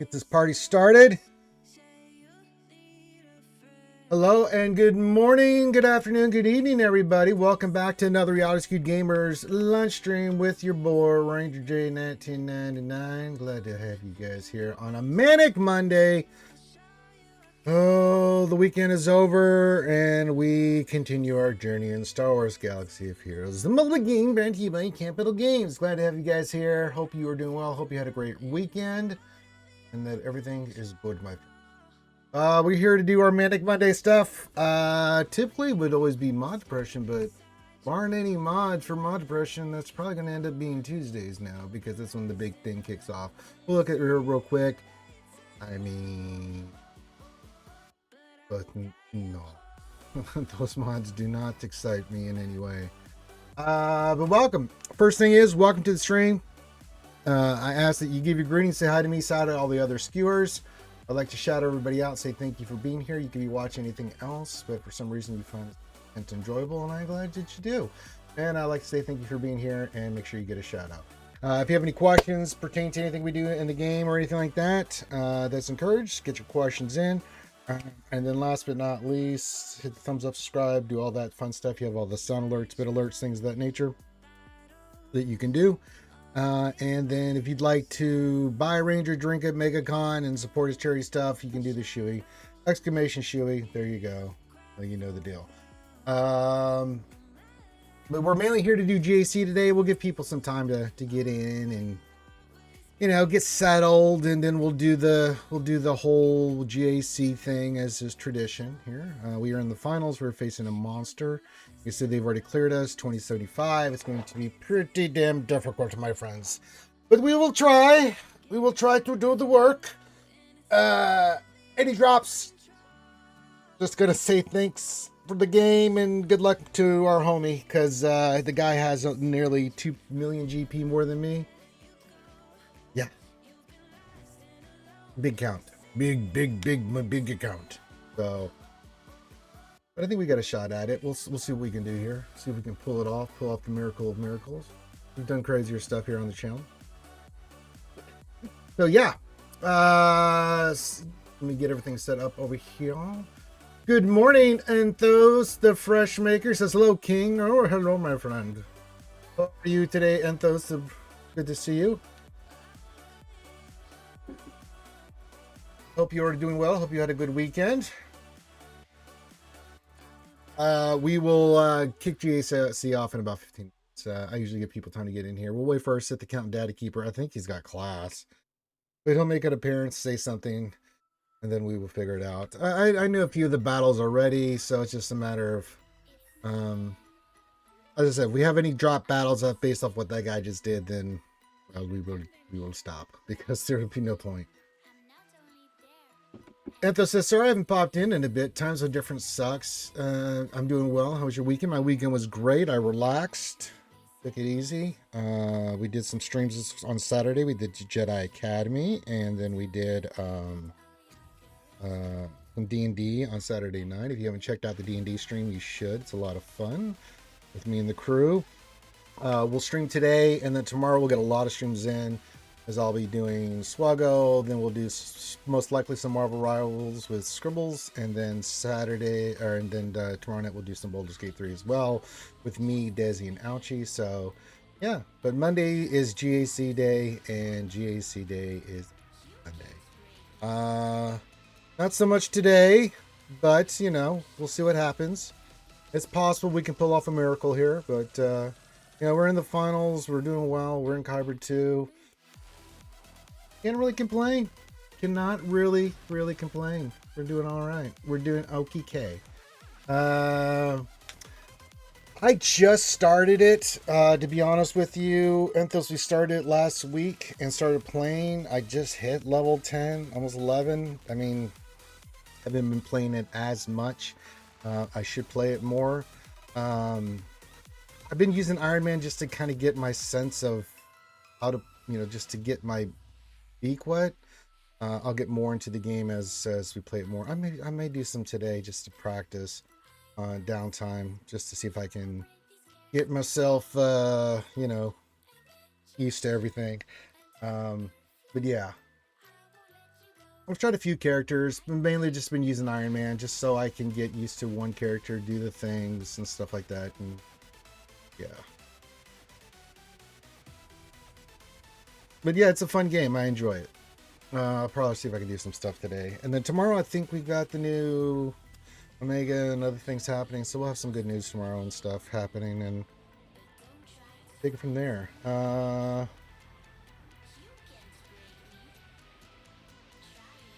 Get this party started. Hello and good morning, good afternoon, good evening, everybody. Welcome back to another Reality Scoot Gamers lunch stream with your boy Ranger J 1999. Glad to have you guys here on a Manic Monday. Oh, the weekend is over and we continue our journey in Star Wars Galaxy of Heroes, the mobile game brought to you by Capital Games. Glad to have you guys here. Hope you are doing well. Hope you had a great weekend and that everything is good, my friend. We're here to do our Manic Monday stuff. Typically it would always be mod depression, but barring any mods for mod depression, that's probably going to end up being Tuesdays now because that's when the big thing kicks off. We'll look at it here real quick. I mean, but no, those mods do not excite me in any way. But welcome. First thing is, welcome to the stream. I ask that you give your greetings, say hi to me, say hi to all the other skewers. I'd like to shout everybody out, say thank you for being here. You could be watching anything else, but for some reason you find it enjoyable, and I'm glad that you do. And I'd like to say thank you for being here, and make sure you get a shout out. If you have any questions pertaining to anything we do in the game or anything like that, that's encouraged. Get your questions in. And then last but not least, hit the thumbs up, subscribe, do all that fun stuff. You have all the sound alerts, bit alerts, things of that nature that you can do. And then if you'd like to buy a Ranger drink at MegaCon and support his charity stuff, you can do the Shuey. Exclamation Shuey. There you go. Well, you know the deal. But we're mainly here to do GAC today. We'll give people some time to get in and, you know, get settled, and then we'll do the whole GAC thing as is tradition here. We are in the finals. We're facing a monster. You see they've already cleared us, 2075. It's going to be pretty damn difficult, my friends. But we will try. We will try to do the work. Any drops? Just going to say thanks for the game and good luck to our homie, because the guy has nearly 2 million GP more than me. Yeah. Big count. Big account. So... but I think we got a shot at it. We'll see what we can do here. See if we can pull off the miracle of miracles. We've done crazier stuff here on the channel. So yeah, let me get everything set up over here. Good morning, Enthos, the fresh maker says hello, King. Oh, hello, my friend. How are you today, Enthos? Good to see you. Hope you are doing well. Hope you had a good weekend. We will kick GAC off in about 15 minutes. I usually give people time to get in here. We'll wait for our Set the Count Data Keeper. I think he's got class. But he'll make an appearance, say something, and then we will figure it out. I knew a few of the battles already, so it's just a matter of... as I said, if we have any drop battles based off what that guy just did, then we will stop, because there would be no point. Anthos says, sir, I haven't popped in a bit. Times are different sucks. I'm doing well. How was your weekend? My weekend was great. I relaxed. Took it easy. We did some streams on Saturday. We did Jedi Academy. And then we did some D&D on Saturday night. If you haven't checked out the D&D stream, you should. It's a lot of fun with me and the crew. We'll stream today. And then tomorrow we'll get a lot of streams in. As I'll be doing Swgoh, then we'll do most likely some Marvel Rivals with Scribbles, and then tomorrow night we'll do some Baldur's Gate 3 as well with me, Desi, and Ouchie. So yeah, but Monday is GAC day, and GAC day is Monday. Not so much today, but you know, we'll see what happens. It's possible we can pull off a miracle here, but you know, we're in the finals, we're doing well, we're in Kyber 2. Can't really complain. Cannot really complain. We're doing all right. We're doing okay. I just started it, to be honest with you. Enthos, we started it last week and started playing. I just hit level 10, almost 11. I mean, I haven't been playing it as much. I should play it more. I've been using Iron Man just to kind of get my sense of how to, you know, just to get my beak wet. I'll get more into the game as we play it more. I may do some today just to practice downtime, just to see if I can get myself you know, used to everything. But yeah, I've tried a few characters, but mainly just been using Iron Man just so I can get used to one character, do the things and stuff like that. And yeah. But yeah, it's a fun game. I enjoy it. I'll probably see if I can do some stuff today. And then tomorrow, I think we got the new Omega and other things happening. So we'll have some good news tomorrow and stuff happening and take it from there.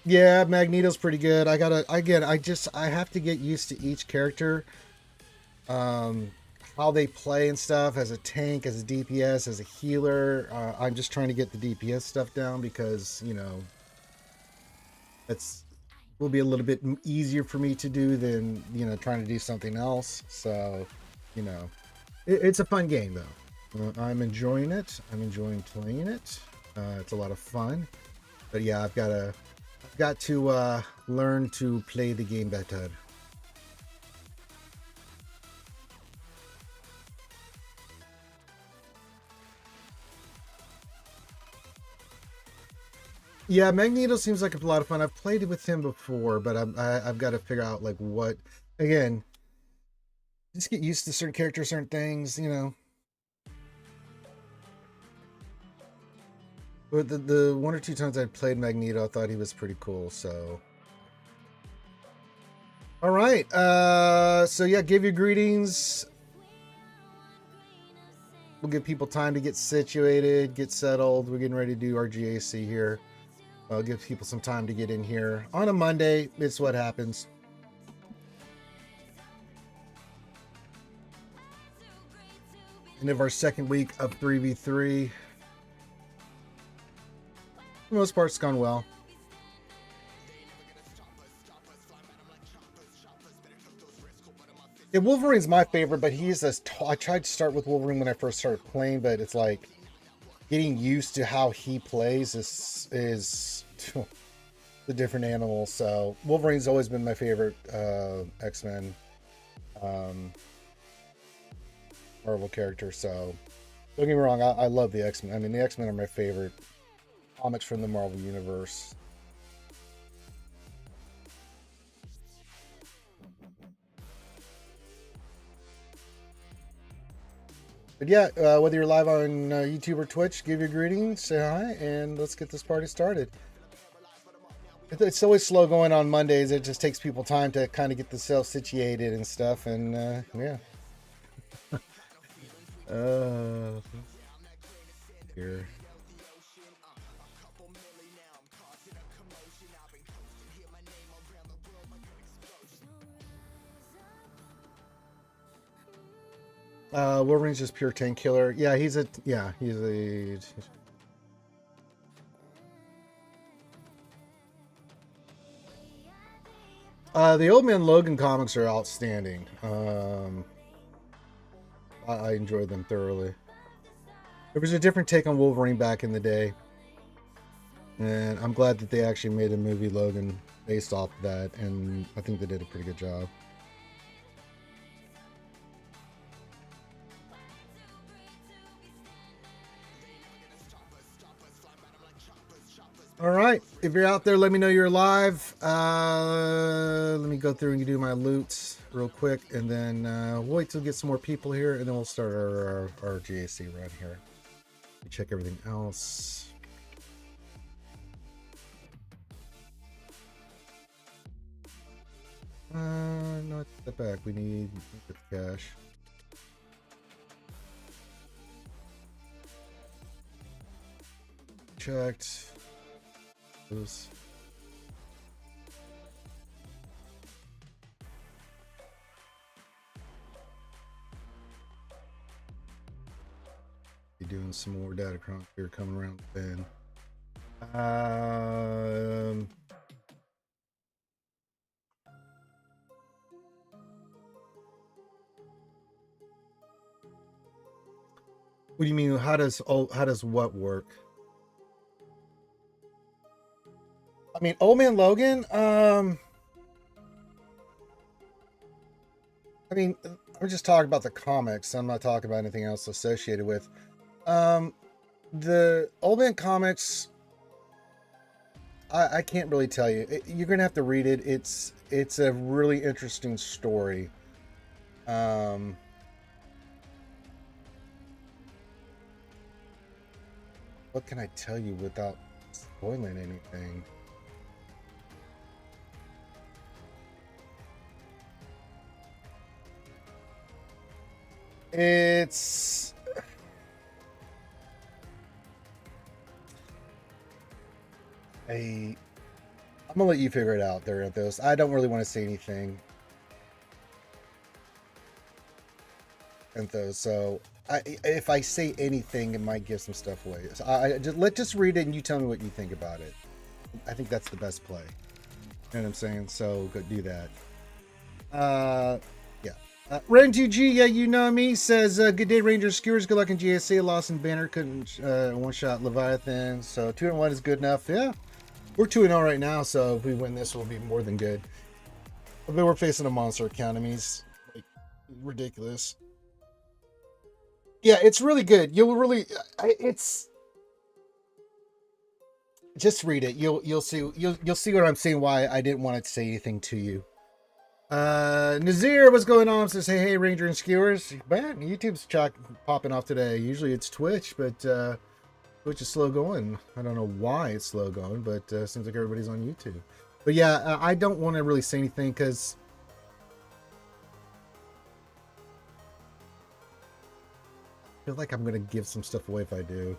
Yeah, Magneto's pretty good. I have to get used to each character. How they play and stuff as a tank, as a DPS, as a healer. I'm just trying to get the DPS stuff down because, you know, that's will be a little bit easier for me to do than, you know, trying to do something else. So, you know, it's a fun game though. I'm enjoying it. I'm enjoying playing it. It's a lot of fun. But yeah, I've got to learn to play the game better. Yeah, Magneto seems like a lot of fun. I've played with him before, but I've got to figure out like what, again, just get used to certain characters, certain things, you know. But the one or two times I played Magneto, I thought he was pretty cool. So, all right. So yeah, give your greetings. We'll give people time to get situated, get settled. We're getting ready to do our GAC here. I'll give people some time to get in here on a Monday. It's what happens. End of our second week of 3v3. For the most part, it's gone well. Yeah, Wolverine's my favorite, but he's I tried to start with Wolverine when I first started playing, but it's like getting used to how he plays is the different animal. So Wolverine's always been my favorite X-Men Marvel character. So don't get me wrong, I love the X-Men. I mean, the X-Men are my favorite comics from the Marvel Universe. But yeah, whether you're live on YouTube or Twitch, give your greetings, say hi, and let's get this party started. It's always slow going on Mondays. It just takes people time to kind of get themselves situated and stuff. And yeah. Here. Wolverine's just pure tank killer. Yeah, he's a the Old Man Logan comics are outstanding. I enjoyed them thoroughly. There was a different take on Wolverine back in the day, and I'm glad that they actually made a movie Logan based off of that, and I think they did a pretty good job. All right, if you're out there, let me know you're live. Let me go through and do my loots real quick, and then we'll wait till we get some more people here, and then we'll start our GAC run here. Check everything else. Not the back. We need the cash. Checked. Those. Be doing some more data crunch here coming around the bend. What do you mean? How does what work? I mean, Old Man Logan. I mean, I'm just talking about the comics. I'm not talking about anything else associated with. The Old Man comics. I can't really tell you. You're gonna have to read it. It's a really interesting story. Um, what can I tell you without spoiling anything? It's a. I'm gonna let you figure it out there, Anthos. I don't really want to say anything, Anthos. So if I say anything, it might give some stuff away. So let's just read it and you tell me what you think about it. I think that's the best play. You know what I'm saying? So go do that. Yeah. Ren2G, yeah, you know me, says, good day, Rangers, Skewers, good luck in GSA, lost in Banner, couldn't one-shot Leviathan, so 2-1 is good enough, yeah. We're 2-0 right now, so if we win this, we'll be more than good. But we're facing a monster account, I mean, he's like, ridiculous. Yeah, it's really good. You'll really, it's, just read it. You'll see, you'll see what I'm saying, why I didn't want to say anything to you. Nazir, what's going on? Says, hey, Ranger and Skewers. Man, YouTube's popping off today. Usually it's Twitch, but Twitch is slow going. I don't know why it's slow going, but seems like everybody's on YouTube. But yeah, I don't want to really say anything because I feel like I'm going to give some stuff away if I do.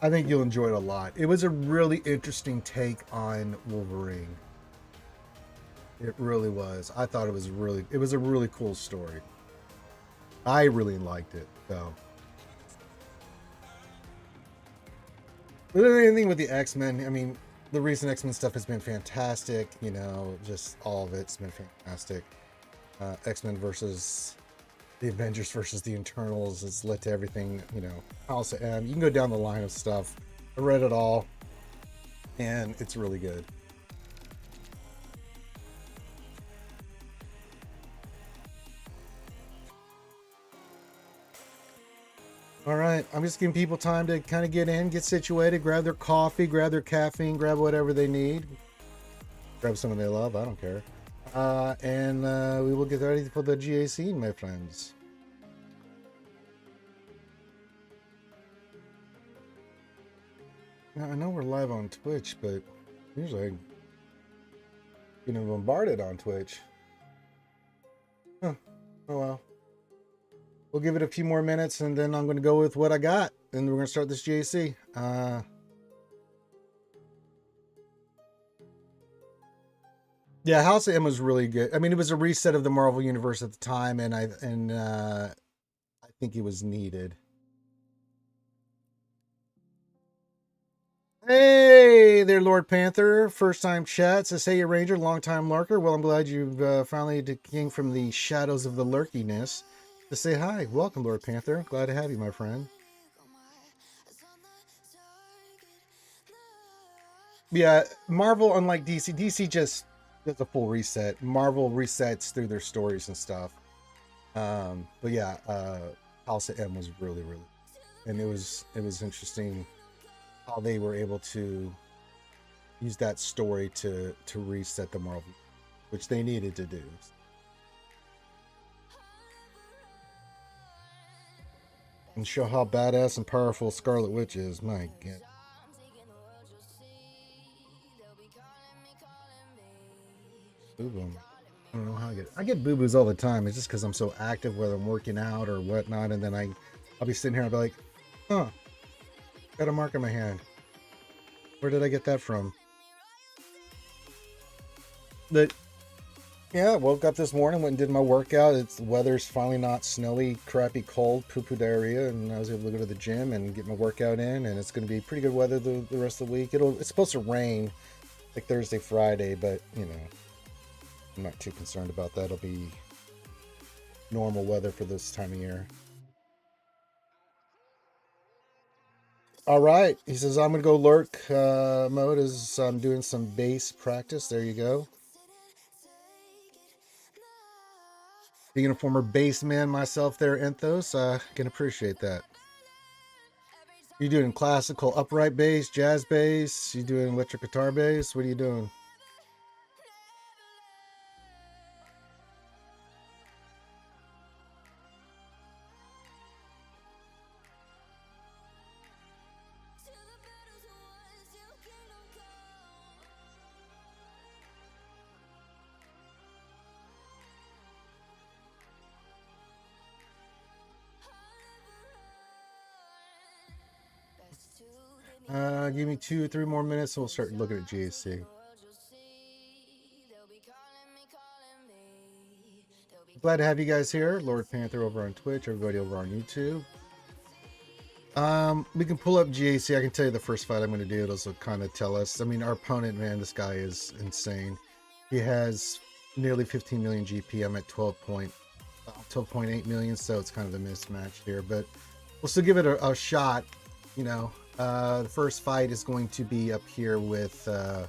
I think you'll enjoy it a lot. It was a really interesting take on Wolverine. It really was. I thought it was a really cool story. I really liked it, so. But anything with the X-Men, I mean, the recent X-Men stuff has been fantastic. You know, just all of it's been fantastic. X-Men versus the Avengers versus the Eternals has led to everything, you know, House of M. You can go down the line of stuff. I read it all, and it's really good. All right, I'm just giving people time to kind of get in, get situated, grab their coffee, grab their caffeine, grab whatever they need. Grab someone they love, I don't care. And we will get ready for the GAC, my friends. Now, I know we're live on Twitch, but usually I'm getting bombarded on Twitch. Huh. Oh well. We'll give it a few more minutes, and then I'm going to go with what I got, and we're going to start this GAC. Yeah, House of M was really good. I mean, it was a reset of the Marvel Universe at the time, and I think it was needed. Hey there, Lord Panther. First time chat. Says, hey, Ranger, long time lurker. Well, I'm glad you've finally came from the shadows of the lurkiness to say hi. Welcome, Lord Panther. Glad to have you, my friend. Yeah, Marvel, unlike DC just does a full reset. Marvel resets through their stories and stuff. But yeah, House of M was really, and it was interesting how they were able to use that story to reset the Marvel, which they needed to do. And show how badass and powerful Scarlet Witch is. My God. Boo-boo. I don't know how I get boo-boos all the time. It's just because I'm so active, whether I'm working out or whatnot, and then I'll be sitting here and I'll be like, huh, got a mark on my hand. Where did I get that from? But yeah, woke up this morning, went and did my workout. The weather's finally not snowy, crappy, cold, poo-poo diarrhea, and I was able to go to the gym and get my workout in, and it's going to be pretty good weather the rest of the week. It's supposed to rain like Thursday, Friday, but you know, I'm not too concerned about that. It'll be normal weather for this time of year. All right, he says I'm gonna go lurk mode as I'm doing some bass practice. There you go. Being a former bass man myself there, Enthos, can appreciate that. You doing classical upright bass, jazz bass? You doing electric guitar bass? What are you doing? Give me 2 or 3 more minutes and we'll start looking at GAC. Glad to have you guys here. Lord Panther over on Twitch, everybody over on YouTube. We can pull up GAC. I can tell you the first fight I'm going to do. It'll kind of tell us. I mean, our opponent, man, this guy is insane. He has nearly 15 million GP. I'm at 12.8 million, so it's kind of a mismatch here. But we'll still give it a shot. You know, the first fight is going to be up here with. I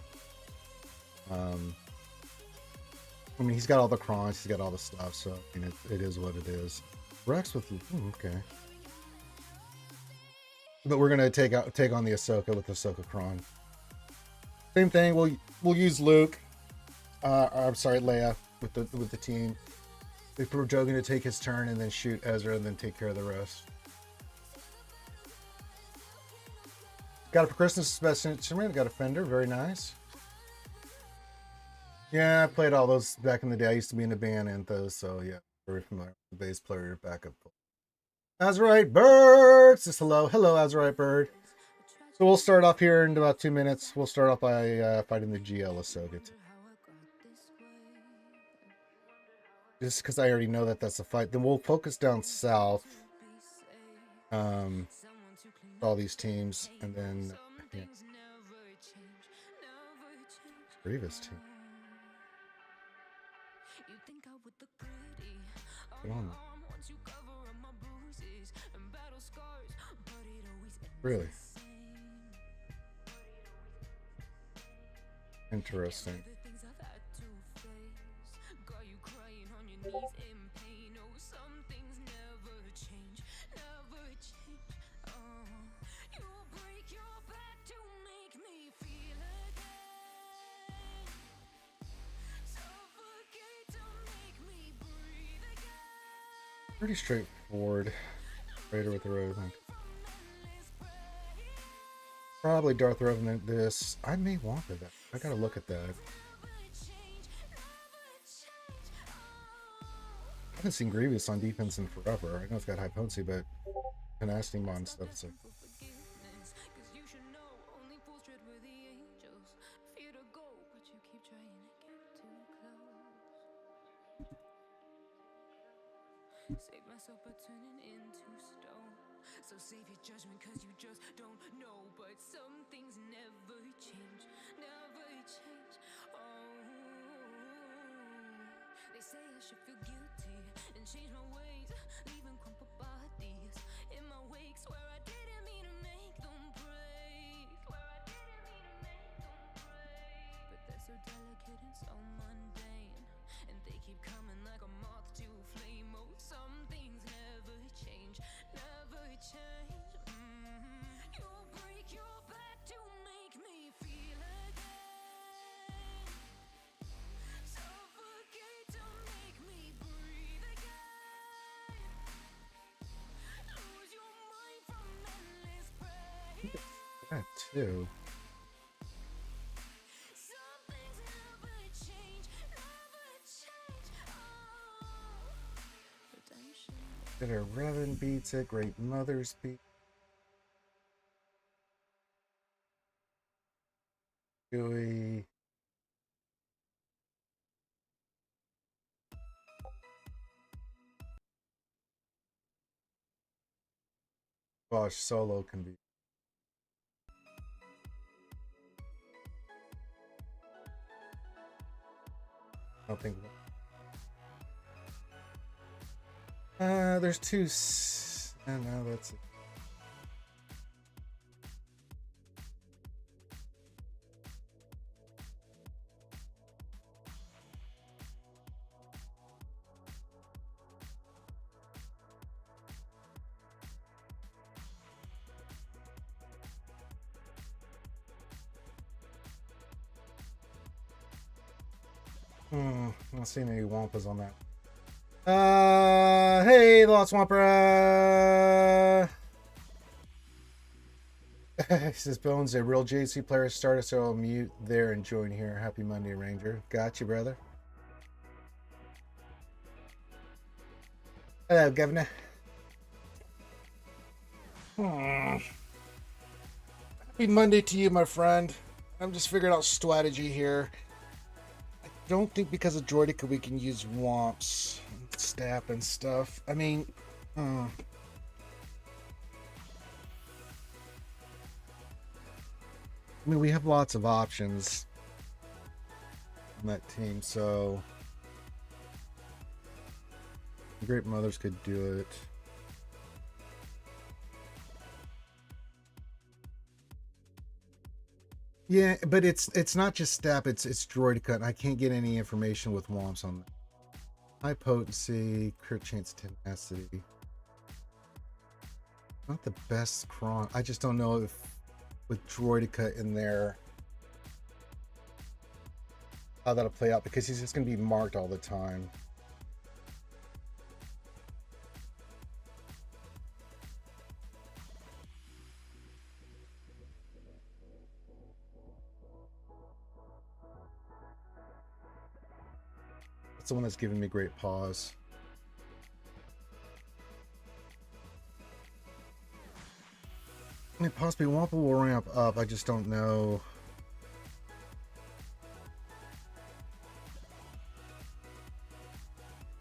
mean, he's got all the crons, he's got all the stuff, so I mean, it is what it is. Rex with okay. But we're gonna take on the Ahsoka with Ahsoka Kron. Same thing. We'll use Luke. I'm sorry, Leia with the team. If we're Joe gonna take his turn and then shoot Ezra and then take care of the rest. Got a Christmas special instrument. Got a Fender. Very nice. Yeah, I played all those back in the day. I used to be in the band Anthos, so yeah, very familiar with the bass player backup. Azurite Bird says hello. Hello, Azurite Bird. So we'll start off here in about 2 minutes. We'll start off by fighting the GL Ahsoka. Just because I already know that that's a fight. Then we'll focus down south. All these teams, and then yeah. Grievous team. Get on. Really interesting. Pretty straightforward. Raider with the Revenant. Probably Darth Revenant this. I may want that. I gotta look at that. I haven't seen Grievous on defense in forever. I know it's got high potency, but tenacity mod stuff is like. Save myself by turning into stone. So save your judgment cause you just don't know. But some things never change. Never change. Oh, they say I should feel guilty and change my ways, leaving crumpled bodies in my wake. Swear I didn't mean to make them break. Swear I didn't mean to make them break. But they're so delicate and so mundane, and they keep coming like a moth to a flame. Oh, some things never change, never change. You'll break your back to make me feel again. Suffocate to make me breathe again. Lose your mind from endless pain. That too. Bitter Revan beats it. Great Mothers beat. Gooey. Bosch solo can be. I don't think. There's two. No, that's it. Not seeing any Wampas on that. Hey, the Lost Wampa. He says, Bones, a real JC player started, so I'll mute there and join here. Happy Monday, Ranger. Got you, brother. Hello, Governor. Happy Monday to you, my friend. I'm just figuring out strategy here. I don't think because of Droidica we can use Womps, Stap, and stuff. I mean, we have lots of options on that team, so the Great Mothers could do it. Yeah, but it's not just Stap, it's Droidica, and I can't get any information with Womps on that. High potency, crit chance, tenacity. Not the best cron. I just don't know if with Droidica in there how that'll play out, because he's just going to be marked all the time. That's the one that's giving me great pause. I mean, possibly Wampa will ramp up. I just don't know.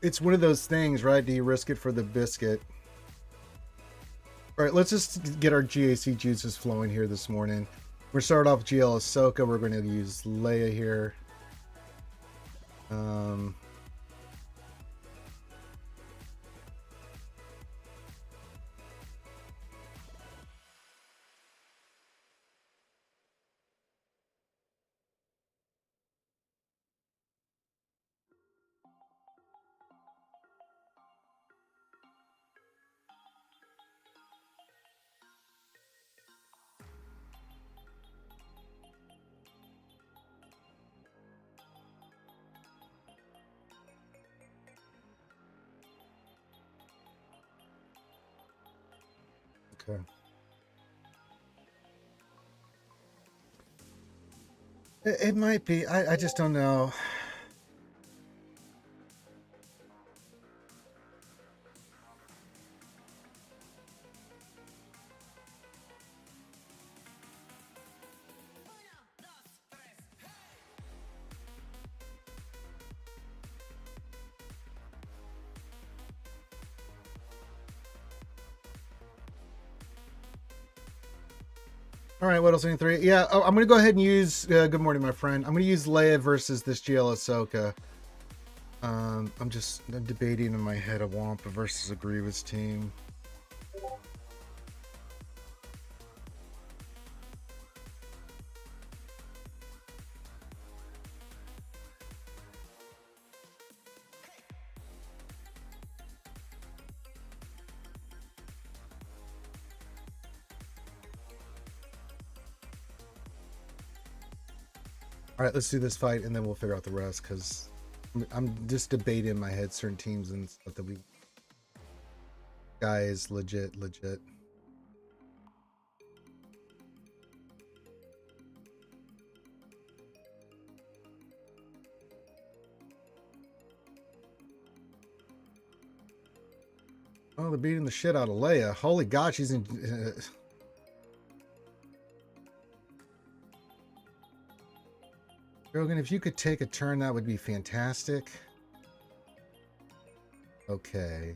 It's one of those things, right? Do you risk it for the biscuit? All right, let's just get our GAC juices flowing here this morning. We're starting off with GL Ahsoka. We're going to use Leia here. Okay. It might be. I just don't know. All right, what else? Any three? Yeah, I'm going to go ahead and use. Good morning, my friend. I'm going to use Leia versus this GL Ahsoka. I'm debating in my head a Wampa versus a Grievous team. All right, let's do this fight and then we'll figure out the rest, because I'm just debating in my head certain teams and stuff that we. Guy is legit. Oh, they're beating the shit out of Leia. Holy God, she's in. Rogan, if you could take a turn, that would be fantastic. Okay.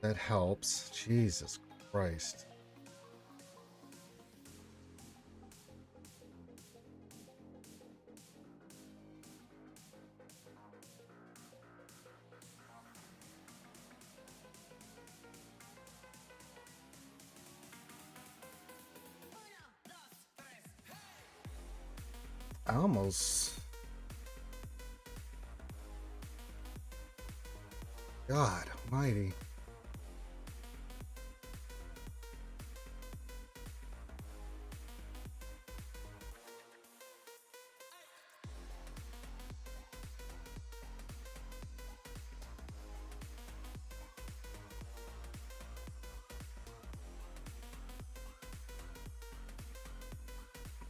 That helps. Jesus Christ. I almost. God almighty.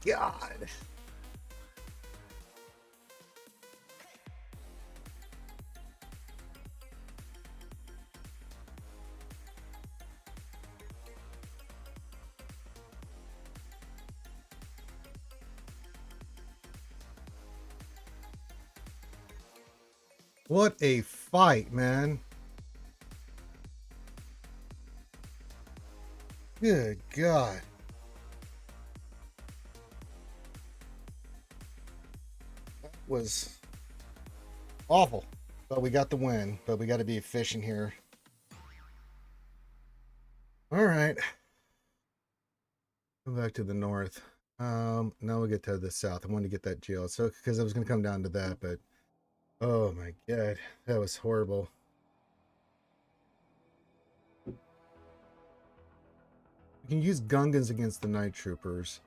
God. What a fight, man. Good God. That was awful. But we got the win. But we got to be efficient here. All right. Go back to the north. Now we'll get to the south. I wanted to get that jail. So, because I was going to come down to that, but oh my God, that was horrible. We can use Gungans against the Night Troopers.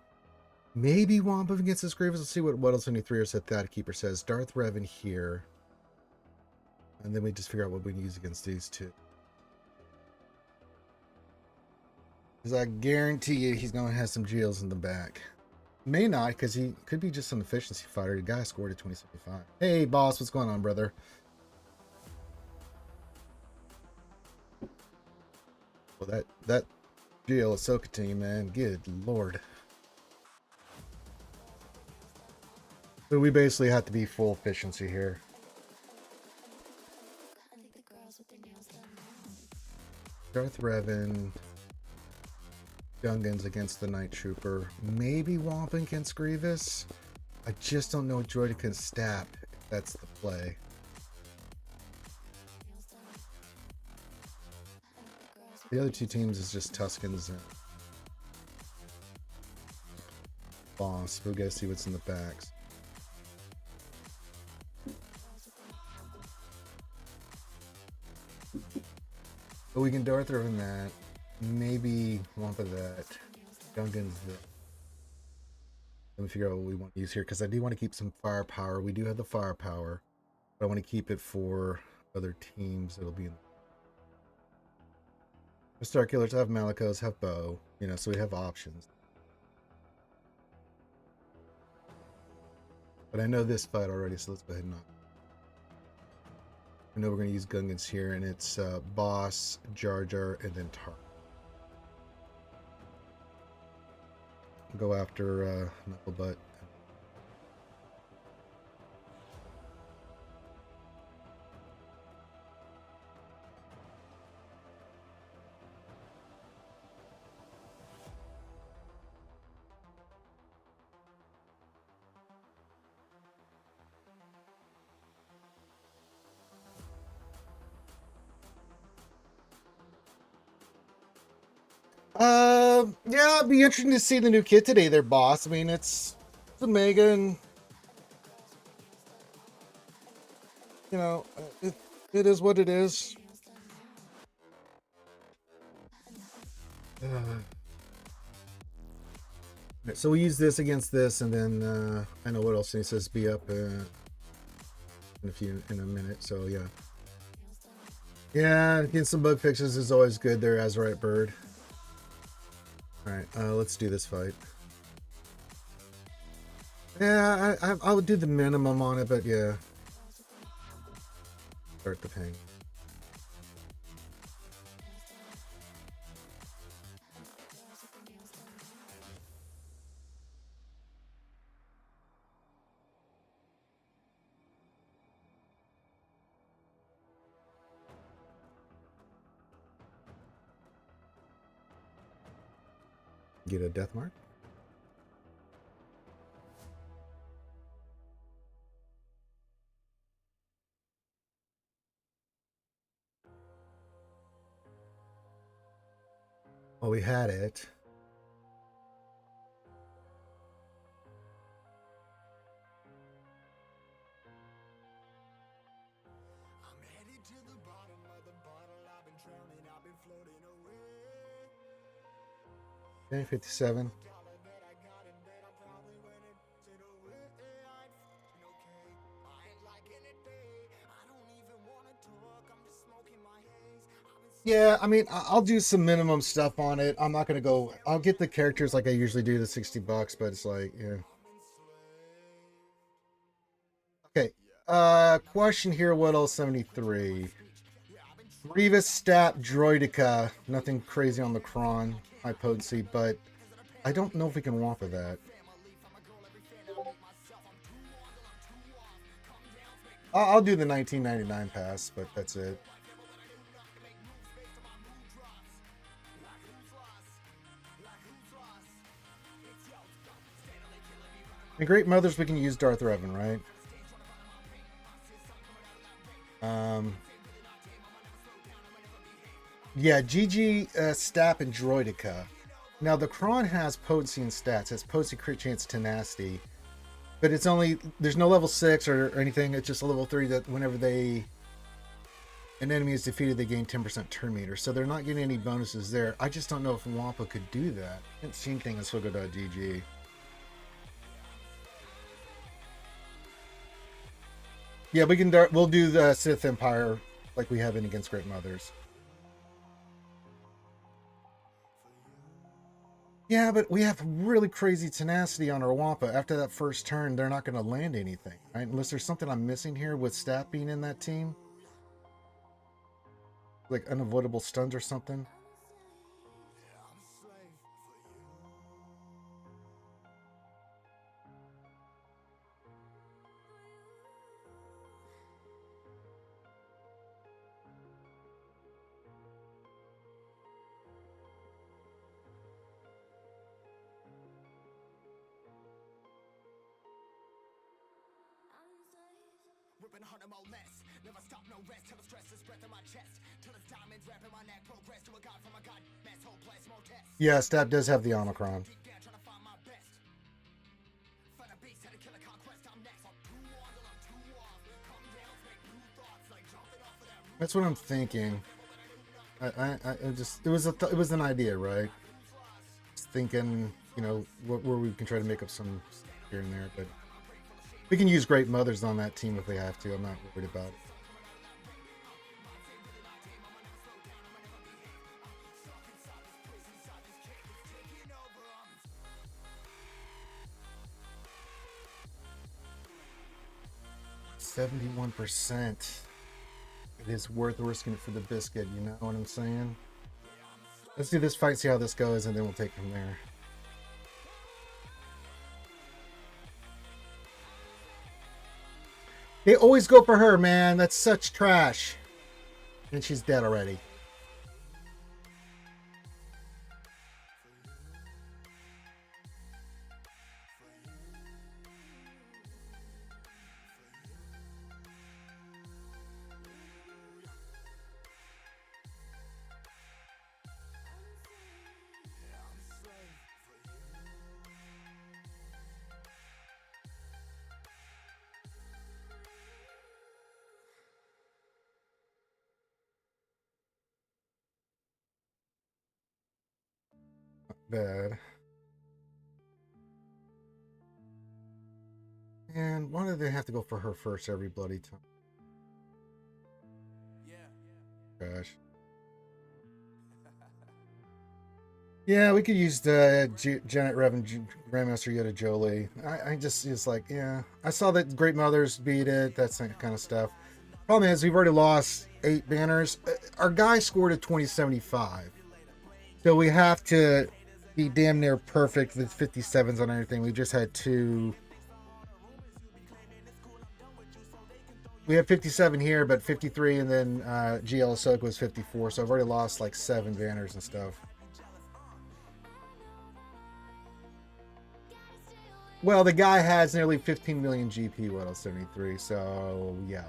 Maybe Wampum against the Grievous. Let's see what else any 3 or set that keeper says. Darth Revan here. And then we just figure out what we can use against these two. Because I guarantee you he's going to have some jails in the back. May not, because he could be just an efficiency fighter. The guy scored at 2075. Hey, boss, what's going on, brother? Well, that GL Ahsoka team, man. Good lord. So we basically have to be full efficiency here. Darth Revan. Gungans against the Night Trooper. Maybe Wampum against Grievous. I just don't know Droid can stab if that's the play. The other two teams is just Tuskens and Boss. We'll go see what's in the backs. But we can Darth Revan that. Maybe Wampa that. Gungans that. Let me figure out what we want to use here, because I do want to keep some firepower. We do have the firepower, but I want to keep it for other teams. It'll be in the Star Killers have Malicos, have Bow, you know, so we have options. But I know this fight already, so let's go ahead and knock. I know we're going to use Gungans here, and it's Boss, Jar Jar, and then Tar. Go after Knucklebutt. Yeah, it'd be interesting to see the new kit today there, boss. I mean, it's Omega, and you know, it is what it is. So we use this against this, and then I know what else he says be up in a minute. So yeah, getting some bug fixes is always good there, Azurite Bird. All right, let's do this fight. Yeah, I would do the minimum on it, but yeah. Start the pain. Get a death mark. Well, we had it. I'm headed to the bottom of the bottle. I've been drowning. I've been floating away. 57. Yeah, I mean, I'll do some minimum stuff on it. I'm not gonna go. I'll get the characters like I usually do, the $60, but it's like, yeah. Okay. Question here. What else? 73. Revis Stat Droidica. Nothing crazy on the cron. High potency, but I don't know if we can Wampa that. I'll do the 1999 pass, but that's it. In Great Mothers, we can use Darth Revan, right? Yeah, GG, Stap, and Droidica. Now, the Kron has potency and stats. It has potency, crit chance, tenacity. But it's only, there's no level 6 or anything. It's just a level 3 that whenever an enemy is defeated, they gain 10% turn meter. So they're not getting any bonuses there. I just don't know if Wampa could do that. I haven't seen anything in Swgoh.gg. Yeah, we'll do the Sith Empire like we have in Against Great Mothers. Yeah, but we have really crazy tenacity on our Wampa. After that first turn, they're not going to land anything, right? Unless there's something I'm missing here with Stat being in that team. Like unavoidable stuns or something. Yeah, Stat does have the Omicron. That's what I'm thinking. I just it was an idea, right? Just thinking, where we can try to make up some here and there, but we can use Great Mothers on that team if we have to. I'm not worried about it. %71%. It is worth risking it for the biscuit, you know what I'm saying? Let's do this fight, see how this goes, and then we'll take from there. They always go for her, man. That's such trash. And she's dead already. Bad. And why do they have to go for her first every bloody time? Gosh. Yeah, we could use the Janet Revan Grandmaster Yoda Jolie. I just, it's like, yeah. I saw that Great Mothers beat it, that kind of stuff. Problem is, we've already lost 8 banners. Our guy scored a 2075. So we have to be damn near perfect with 57s on everything. We just had 2. We have 57 here, but 53, and then GL Ahsoka was 54. So I've already lost like 7 banners and stuff. Well, the guy has nearly 15 million GP, what else, 73, so yeah.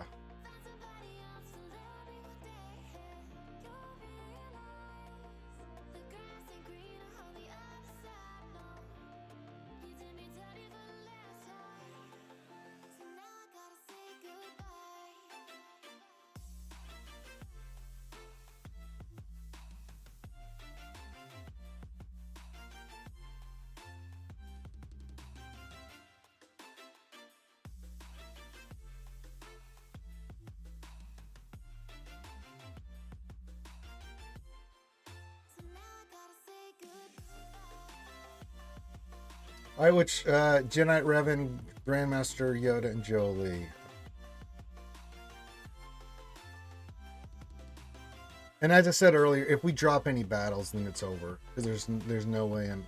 All right, which Jedi Revan, Grandmaster Yoda, and Jolie. And as I said earlier, if we drop any battles, then it's over because there's no way in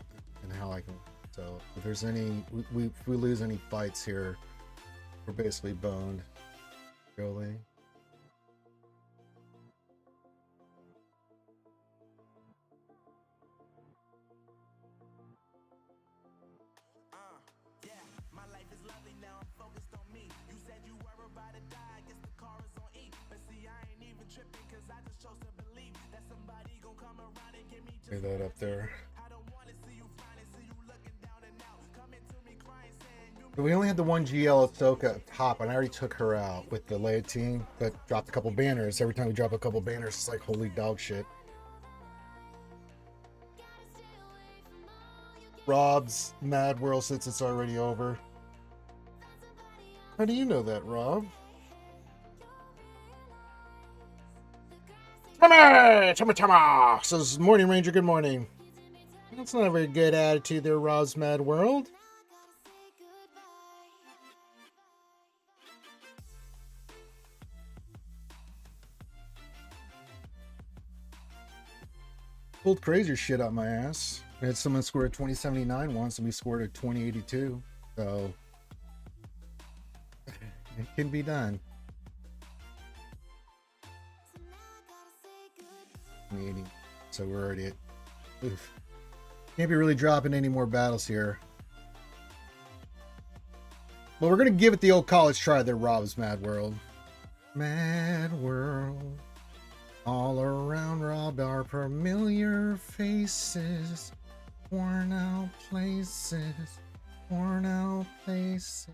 how I can. So if there's any, if we lose any fights here, we're basically boned. Jolie. Get that up there. But we only had the one GL Ahsoka up top, and I already took her out with the Leia team, but dropped a couple banners. Every time we drop a couple banners, it's like holy dog shit. Rob's Mad World since it's already over. How do you know that, Rob? Tama! Says Morning Ranger, good morning. That's not a very good attitude there, Rob's Mad World. Pulled crazier shit out my ass. I had someone score a 2079 once, and we scored a 2082. So it can be done. 2080. So we're already at. Oof. Can't be really dropping any more battles here. But we're gonna give it the old college try there, Rob's Mad World. Mad World. All around Rob are familiar faces. Worn out places. Worn out places.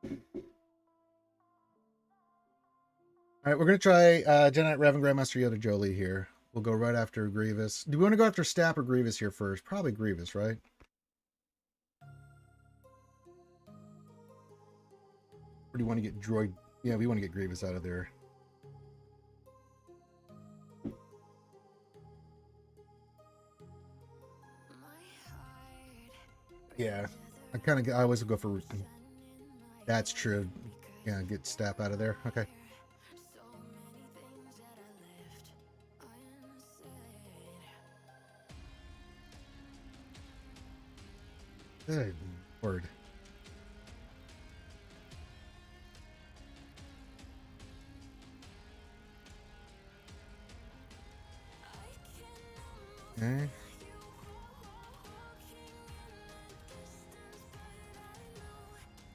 All right, we're going to try Jedi Revan, Grandmaster Yoda, Jolie here. We'll go right after Grievous. Do we want to go after Stapp or Grievous here first? Probably Grievous, right? Or do you want to get Droid? Yeah, we want to get Grievous out of there. Yeah, I always go for. That's true. Yeah, get Stapp out of there. Okay. Good word. Okay.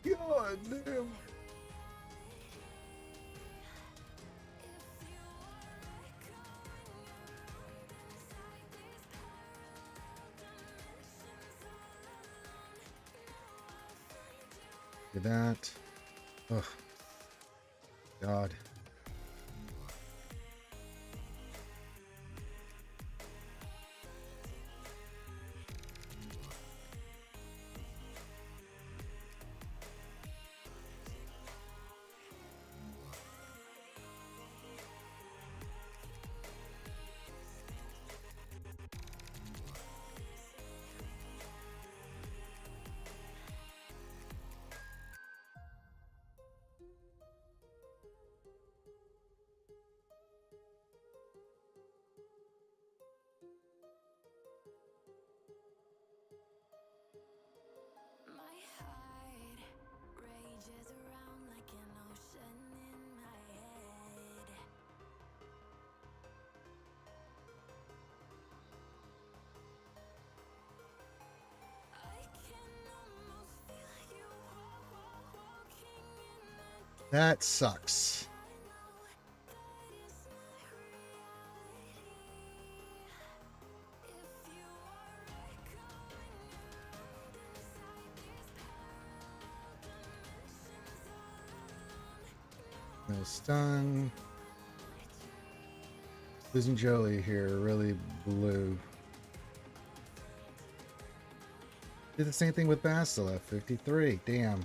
God damn. Look at that. Oh, God. That sucks. No stun. Losing Jolie here really blew. Did the same thing with Bastila, 53. Damn.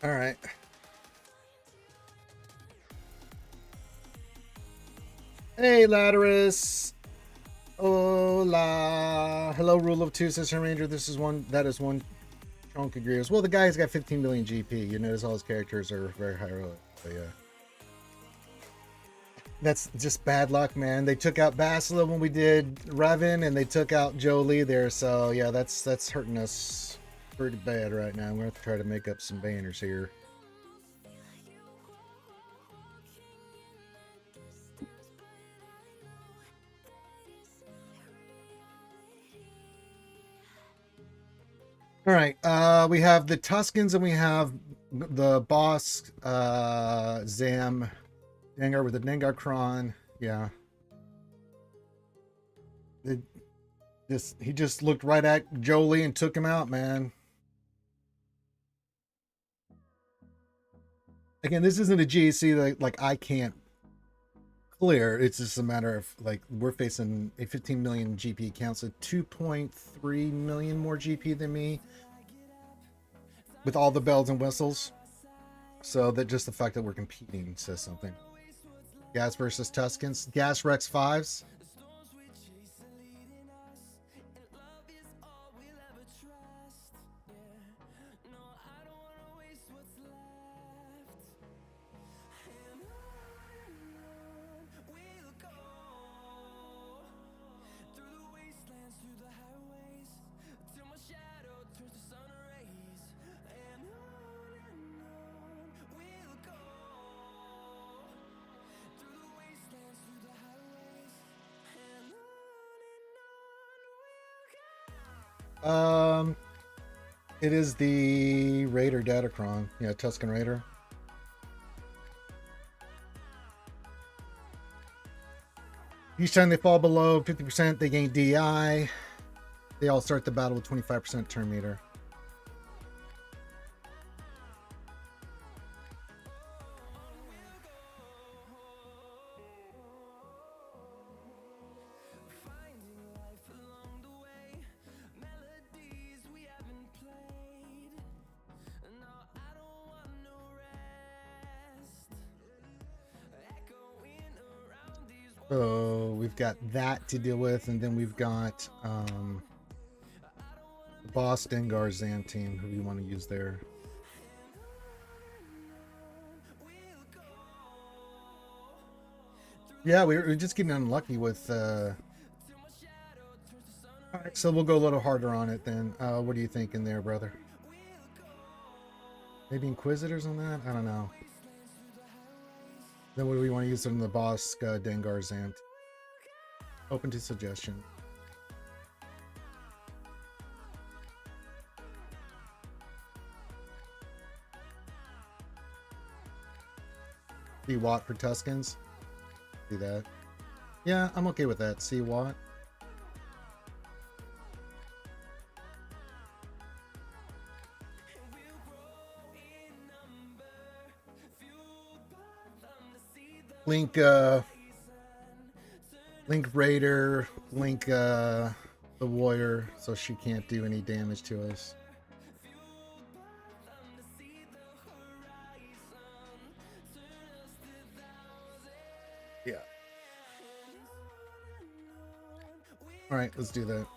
All right. Hey, Latterus. Hola. Hello, Rule of Two, Sister Ranger. That is one chunk of gears. Well, the guy's got 15 million GP. You notice all his characters are very high roll. But yeah. That's just bad luck, man. They took out Basila when we did Revan, and they took out Jolie there. So yeah, that's hurting us pretty bad right now. We're gonna have to try to make up some banners here. All right, we have the Tuscans and we have the boss, Zam Dengar with the Dengar Kron. Yeah. He just looked right at Jolie and took him out, man. Again, this isn't a GAC like I can't clear. It's just a matter of like we're facing a 15 million GP account, so 2.3 million more GP than me with all the bells and whistles. So that just the fact that we're competing says something. Gas versus Tuscans. Gas Rex 5s. It is the Raider Datacron. Yeah, Tuscan Raider. Each time they fall below 50%, they gain DI. They all start the battle with 25% turn meter. So we've got that to deal with, and then we've got the boss Dengar Zam team who we want to use there. Yeah, we're just getting unlucky with all right, so we'll go a little harder on it then. What are you thinking there, brother? Maybe Inquisitors on that? I don't know. Then what do we want to use in the boss Dengar Zam? Open to suggestion. See Watt for Tuscans. Do that. Yeah, I'm okay with that. See Watt. Link Raider, Link the Warrior, so she can't do any damage to us. Yeah. All right, let's do that.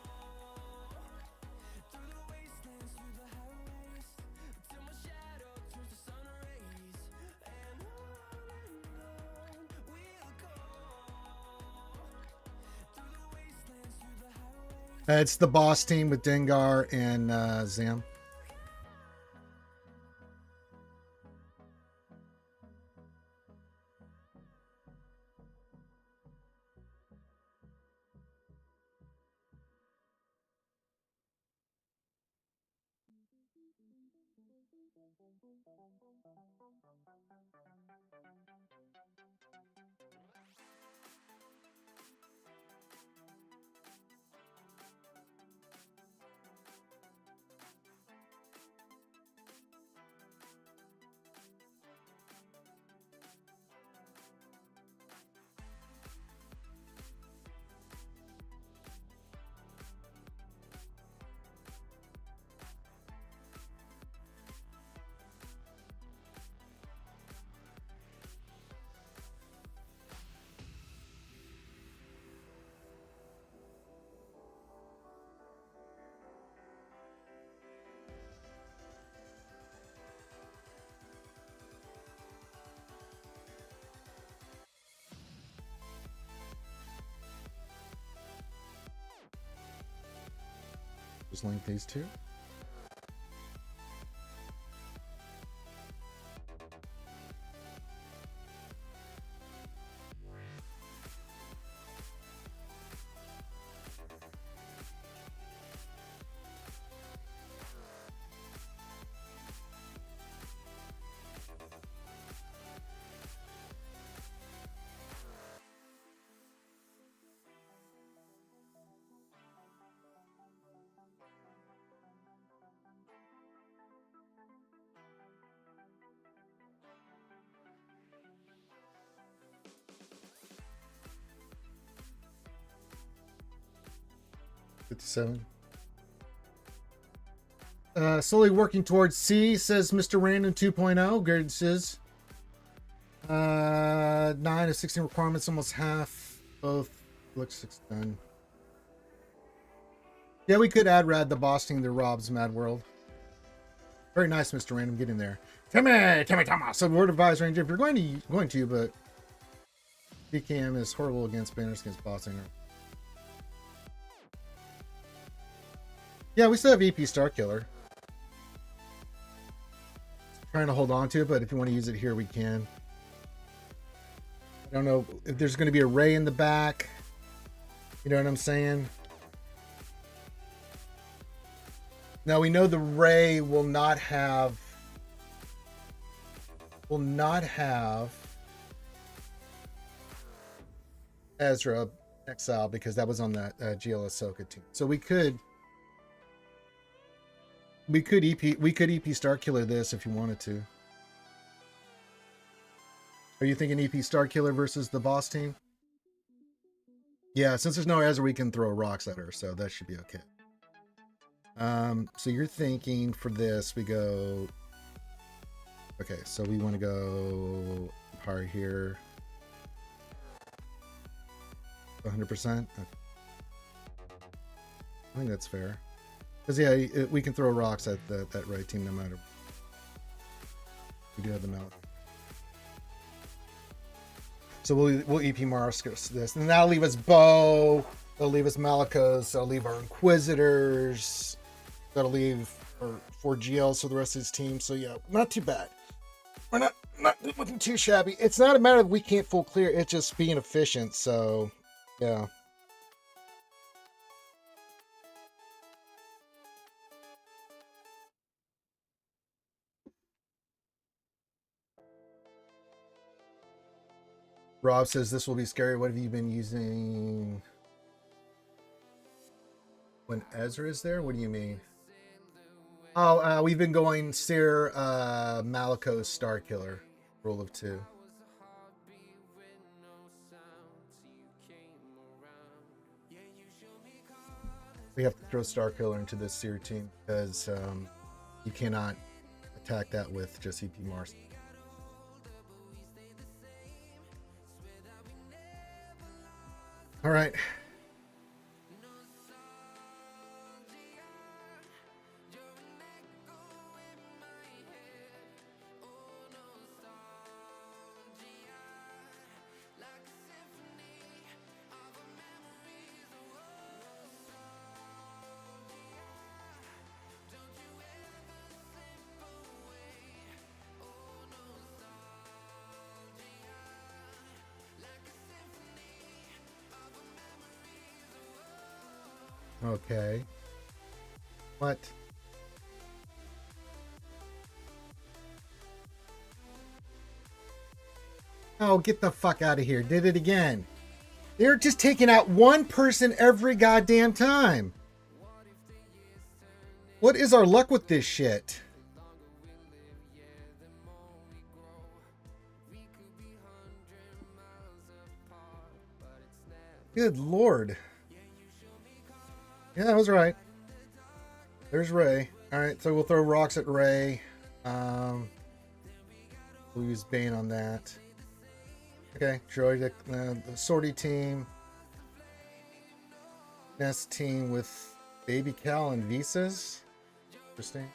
It's the boss team with Dengar and Zam. Just link these two. Slowly working towards C, says Mr. Random 2.0. Good says 9 of 16 requirements, almost half. Both looks 6 done. Yeah, we could add Rad the boss team to Rob's Mad World. Very nice, Mr. Random. Get in there. Timmy Thomas. So word advice, Ranger. If you're going to, but BKM is horrible against banners against bossing. Yeah, we still have EP Star Killer. Trying to hold on to it, but if you want to use it here, we can. I don't know if there's going to be a Ray in the back. You know what I'm saying? Now we know the Ray will not have Ezra Exile because that was on that GL Ahsoka team. So we could EP Star Killer this if you wanted to. Are you thinking EP Star Killer versus the boss team? Yeah, since there's no Ezra, we can throw rocks at her, so that should be okay. So you're thinking for this, we go... Okay, so we want to go Empire here. 100%? Okay. I think that's fair. Because, yeah, we can throw rocks at that right team no matter. We do have them out. So we'll EP Mars this. And that'll leave us Bo. That'll leave us Malicos. That'll leave our Inquisitors. That'll leave our 4 GLs for the rest of his team. So, yeah, not too bad. We're not looking too shabby. It's not a matter of we can't full clear. It's just being efficient. So, yeah. Rob says this will be scary. What have you been using when Ezra is there? What do you mean? Oh, we've been going Seer Malicos Star Killer. Rule of 2. We have to throw Star Killer into this Seer team because you cannot attack that with just EP Mars. All right. Okay. What? Oh, get the fuck out of here. Did it again. They're just taking out one person every goddamn time. What is our luck with this shit? Good Lord. Yeah, I was right. There's Ray. All right, so we'll throw rocks at Ray. We'll use Bane on that. Okay, droid, the sortie team. Nest team with Baby Cal and Visas. Interesting.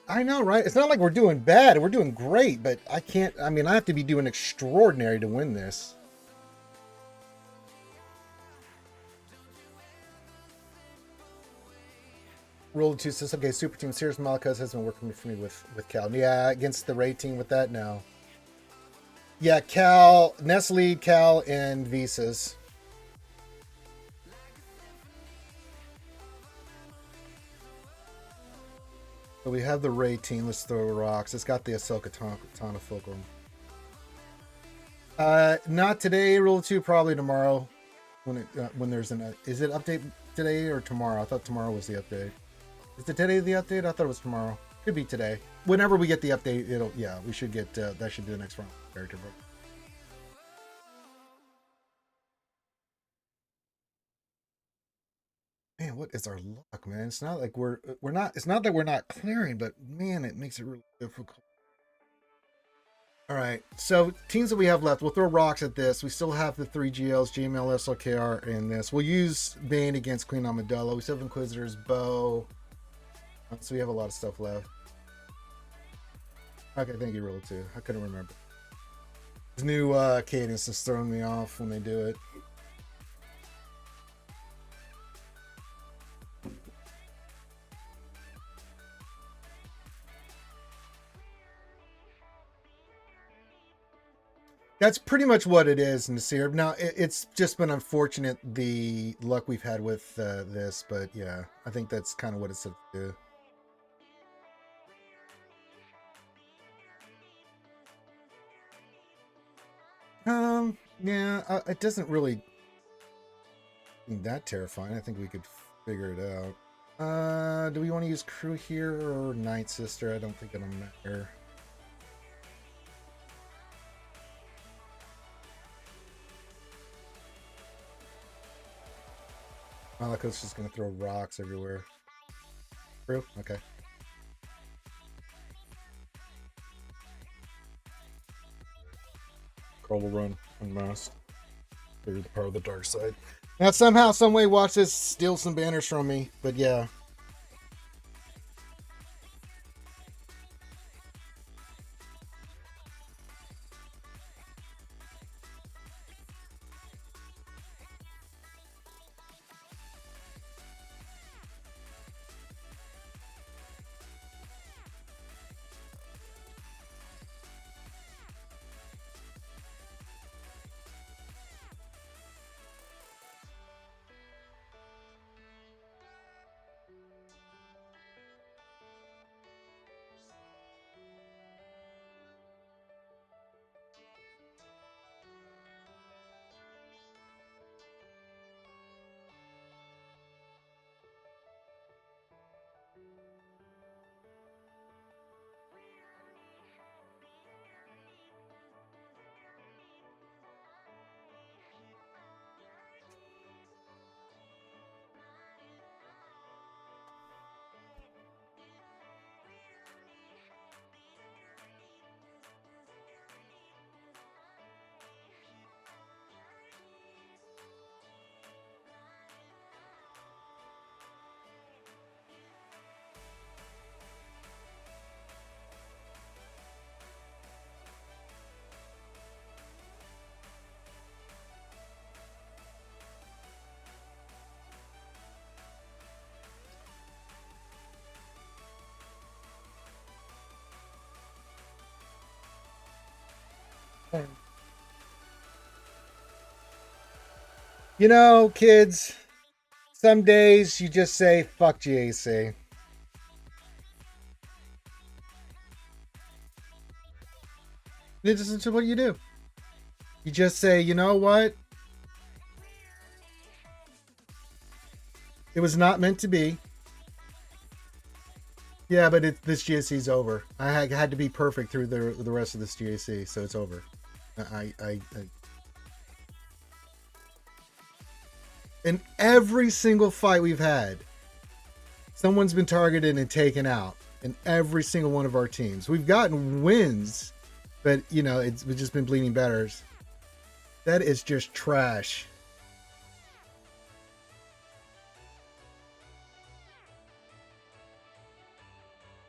I know, right? It's not like we're doing bad. We're doing great, but I can't... I mean, I have to be doing extraordinary to win this. Roll 2 says, okay, Super Team Sirius Malakos has been working for me with Cal. Yeah, against the Ray team with that now. Yeah, Cal, Nestle, Cal, and Visas. So we have the Ray team. Let's throw rocks. It's got the Ahsoka Tana Fulcrum. Not today. Roll 2 probably tomorrow. When there's an is it update today or tomorrow? I thought tomorrow was the update. Is it today the update? I thought it was tomorrow. Could be today. Whenever we get the update, we should get that should be the next round character book. Man, what is our luck, man? It's not like we're not. It's not that we're not clearing, but man, it makes it really difficult. All right, so teams that we have left, we'll throw rocks at this. We still have the 3 GLs, GML, SLKR, in this. We'll use Bane against Queen Amidala. We still have Inquisitors, Bow. So we have a lot of stuff left. Okay, thank you, Roll 2. I couldn't remember. This new cadence is throwing me off when they do it. That's pretty much what it is, Nasir. Now, it's just been unfortunate, the luck we've had with this, but yeah, I think that's kind of what it's to do. Yeah, it doesn't really seem that terrifying. I think we could figure it out. Do we want to use crew here or Night Sister? I don't think it'll matter. Malakos just gonna throw rocks everywhere. True? Okay. Carl will run unmasked. Through the power of the dark side. Now somehow, some way, watch this steal some banners from me. But yeah. You know, kids, some days you just say, fuck GAC. This is what you do. You just say, you know what? It was not meant to be. Yeah, but this GAC's over. I had to be perfect through the rest of this GAC, so it's over. In every single fight we've had, someone's been targeted and taken out in every single one of our teams. We've gotten wins, but you know, we've just been bleeding batters. That is just trash.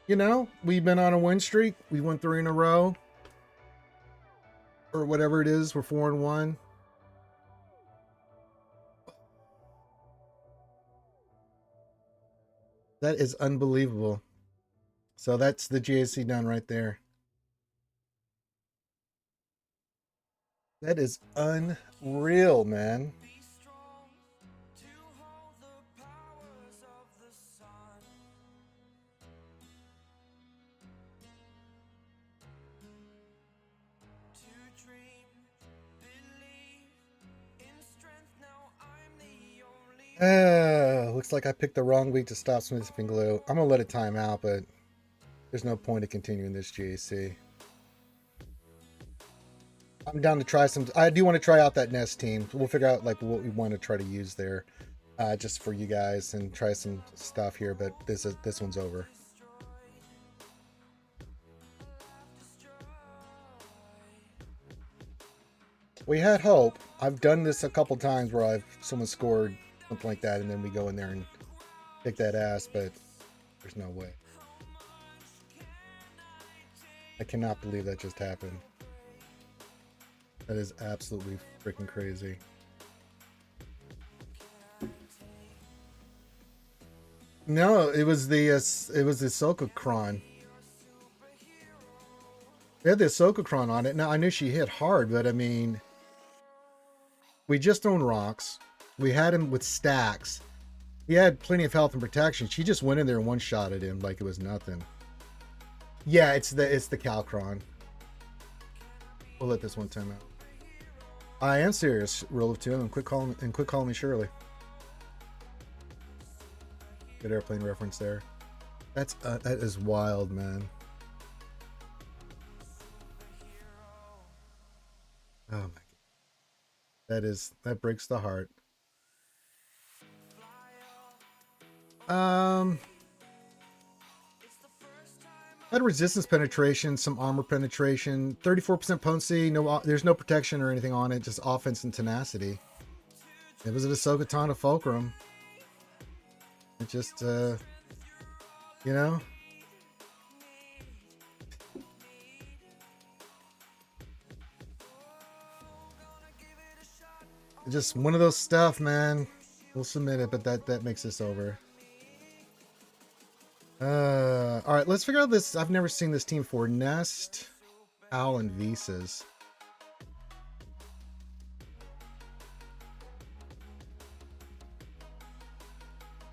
You know, we've been on a win streak. We won 3 in a row. Or whatever it is. We're 4-1. That is unbelievable. So that's the GAC done right there. That is unreal, man. Looks like I picked the wrong week to stop smoothing glue. I'm gonna let it time out, but there's no point in continuing this GAC. I'm down to try some. I do want to try out that Nest team. We'll figure out like what we want to try to use there, just for you guys, and try some stuff here. But this one's over. We had hope. I've done this a couple times where someone scored something like that, and then we go in there and kick that ass. But there's no way. I cannot believe that just happened. That is absolutely freaking crazy. No, it was the Swgoh. They had the Swgoh on it. Now I knew she hit hard, but I mean, we just owned rocks. We had him with stacks. He had plenty of health and protection. She just went in there and one-shotted him like it was nothing. Yeah, it's the Calcron. We'll let this one time out. I am serious, roll of two, and quit calling me Shirley. Good airplane reference there. That is wild, man. Oh my god. That breaks the heart. Had resistance penetration, some armor penetration, 34% potency. No, there's no protection or anything on it. Just offense and tenacity. It was a Ahsoka Fulcrum. It just, you know. Just one of those stuff, man. We'll submit it, but that makes this over. All right, let's figure out this. I've never seen this team for Nest, Owl, and Visas.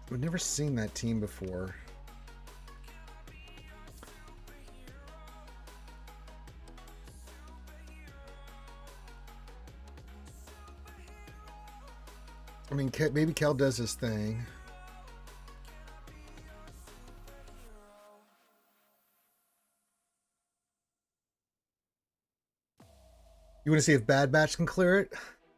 We've never seen that team before. I mean, maybe Kel does his thing. You want to see if Bad Batch can clear it?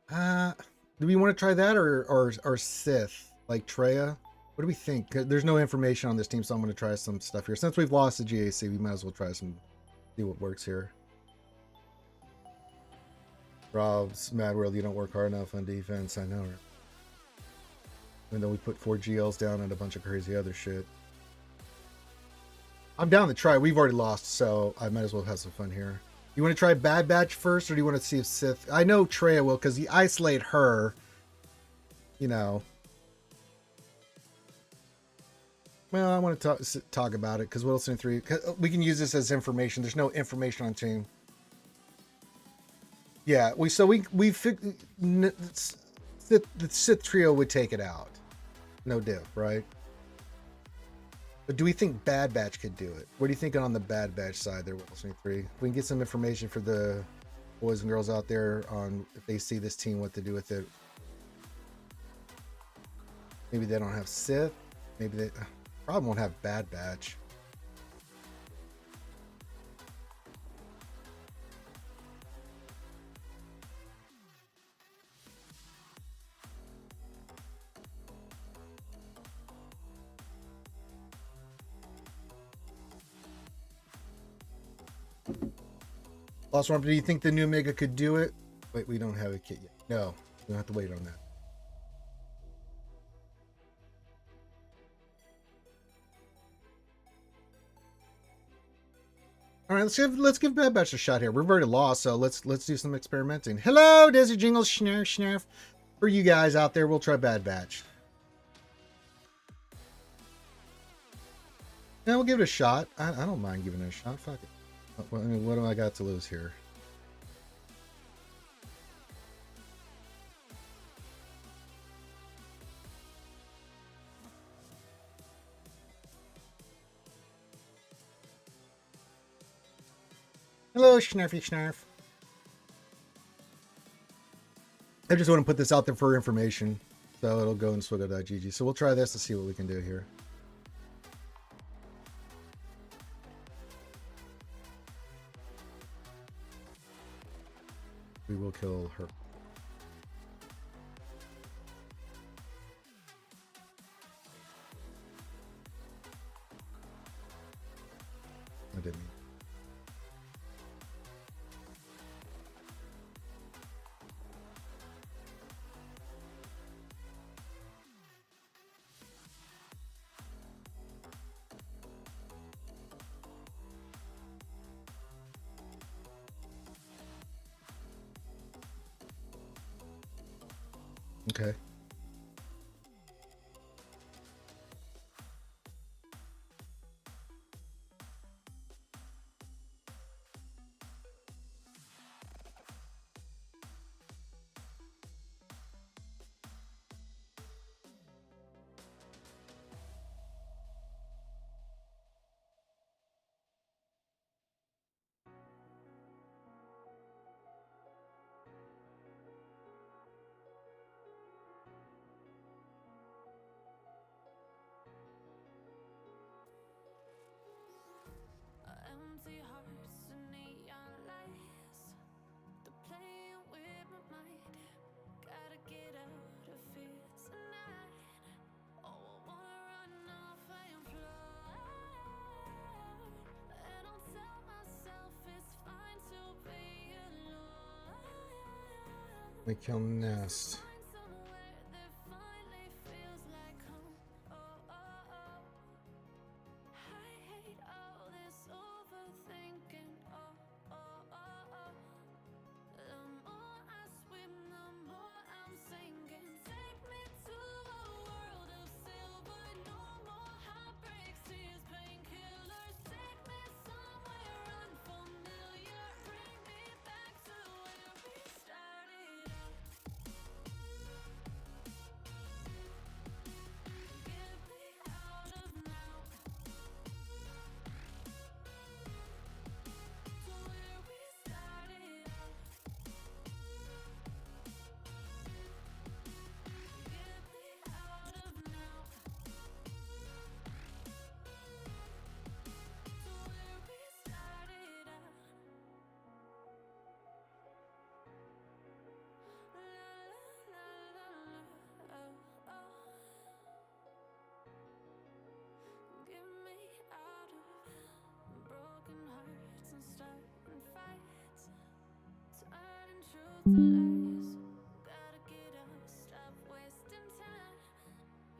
Do we want to try that or Sith like Treya? What do we think? There's no information on this team, so I'm going to try some stuff here. Since we've lost the GAC, we might as well try see what works here. Rob's Mad World, you don't work hard enough on defense. I know. And then we put 4 GLs down and a bunch of crazy other shit. I'm down to try. We've already lost, so I might as well have some fun here. You want to try Bad Batch first, or do you want to see if Sith... I know Treya will, because he isolate her. You know. Well, I want to talk about it, because Wilson 3... We can use this as information. There's no information on team. Yeah, the Sith trio would take it out. No diff, right? But do we think Bad Batch could do it? What are you thinking on the Bad Batch side there, Wilson 3? If we can get some information for the boys and girls out there on if they see this team, what to do with it. Maybe they don't have Sith. Maybe they probably won't have Bad Batch. Lost Rump, do you think the new Mega could do it? Wait, we don't have a kit yet. No, we don't have to wait on that. All right, let's give Bad Batch a shot here. We've already lost, so let's do some experimenting. Hello, Desert Jingle, Schnarf. For you guys out there, we'll try Bad Batch. Yeah, we'll give it a shot. I don't mind giving it a shot. Fuck it. I mean, what do I got to lose here? Hello, Schnarfy Schnarf. I just want to put this out there for information. So it'll go in swgoh.gg. So we'll try this to see what we can do here. We will kill her. I didn't. Okay. Empty hearts and neon lights. They're playing with my mind. Gotta get out of here tonight. Oh, I wanna run off and fly. And I'll tell myself it's fine to be alone. We kill Nest. Find somewhere that finally feels like home. Oh, oh, oh. I hate all this overthinking. Oh, oh, oh, oh. The more I swim, the more I'm sinking. Take me to a world of silver. No more heartbreaks, tears, painkillers. Take me somewhere unfamiliar. Bring me back to where we started out. Get me out of now. To where we started out. Get me out of now. To where we started out. La la la la, oh oh. Get me out of broken hearts and starting fights. Turning truth to lies. Gotta get up, stop wasting time.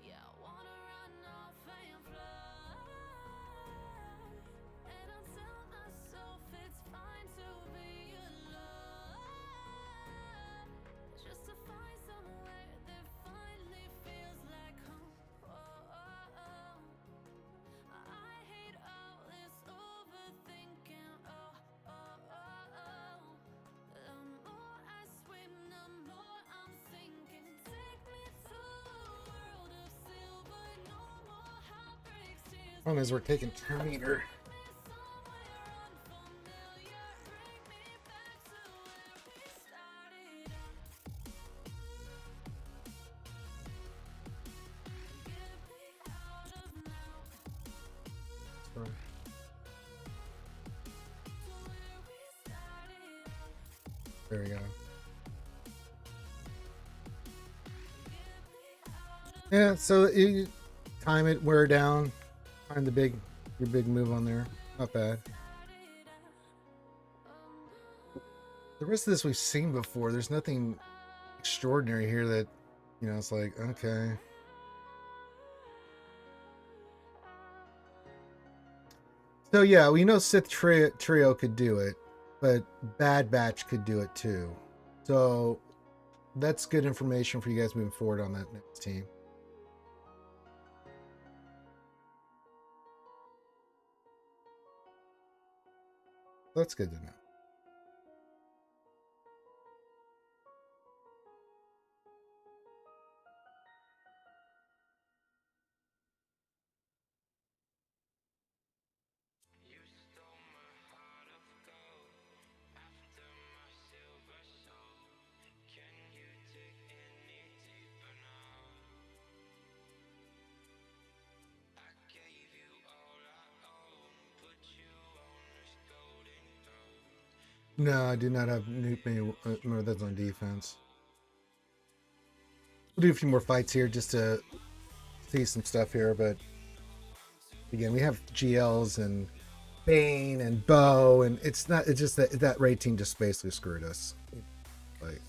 Yeah, I wanna run off and fly. And I'll tell myself it's fine to be alone. Just to find somewhere that finally feels like home. Oh, oh, oh. I hate all this overthinking. Oh, oh, oh, oh. The more I swim, the more I'm sinking. Take me to a world of silver. No more heartbreaks, tears. Problem is we're taking Terminator. Take me somewhere unfamiliar. Bring me back to where we started out. Get me out of now. So, To where we started out. there we go. Yeah, so you time it, wear it down, find your big move on there. Not bad. The rest of this we've seen before. There's nothing extraordinary here that, you know, it's like, okay. So yeah, we know Sith Trio could do it, but Bad Batch could do it too. So that's good information for you guys moving forward on that next team. That's good to know. No, I do not have nuke me. Remember, that's on defense. We'll do a few more fights here just to see some stuff here, but again, we have GLs and Bane and Bo, and it's not. It's just that raid team just basically screwed us. Like,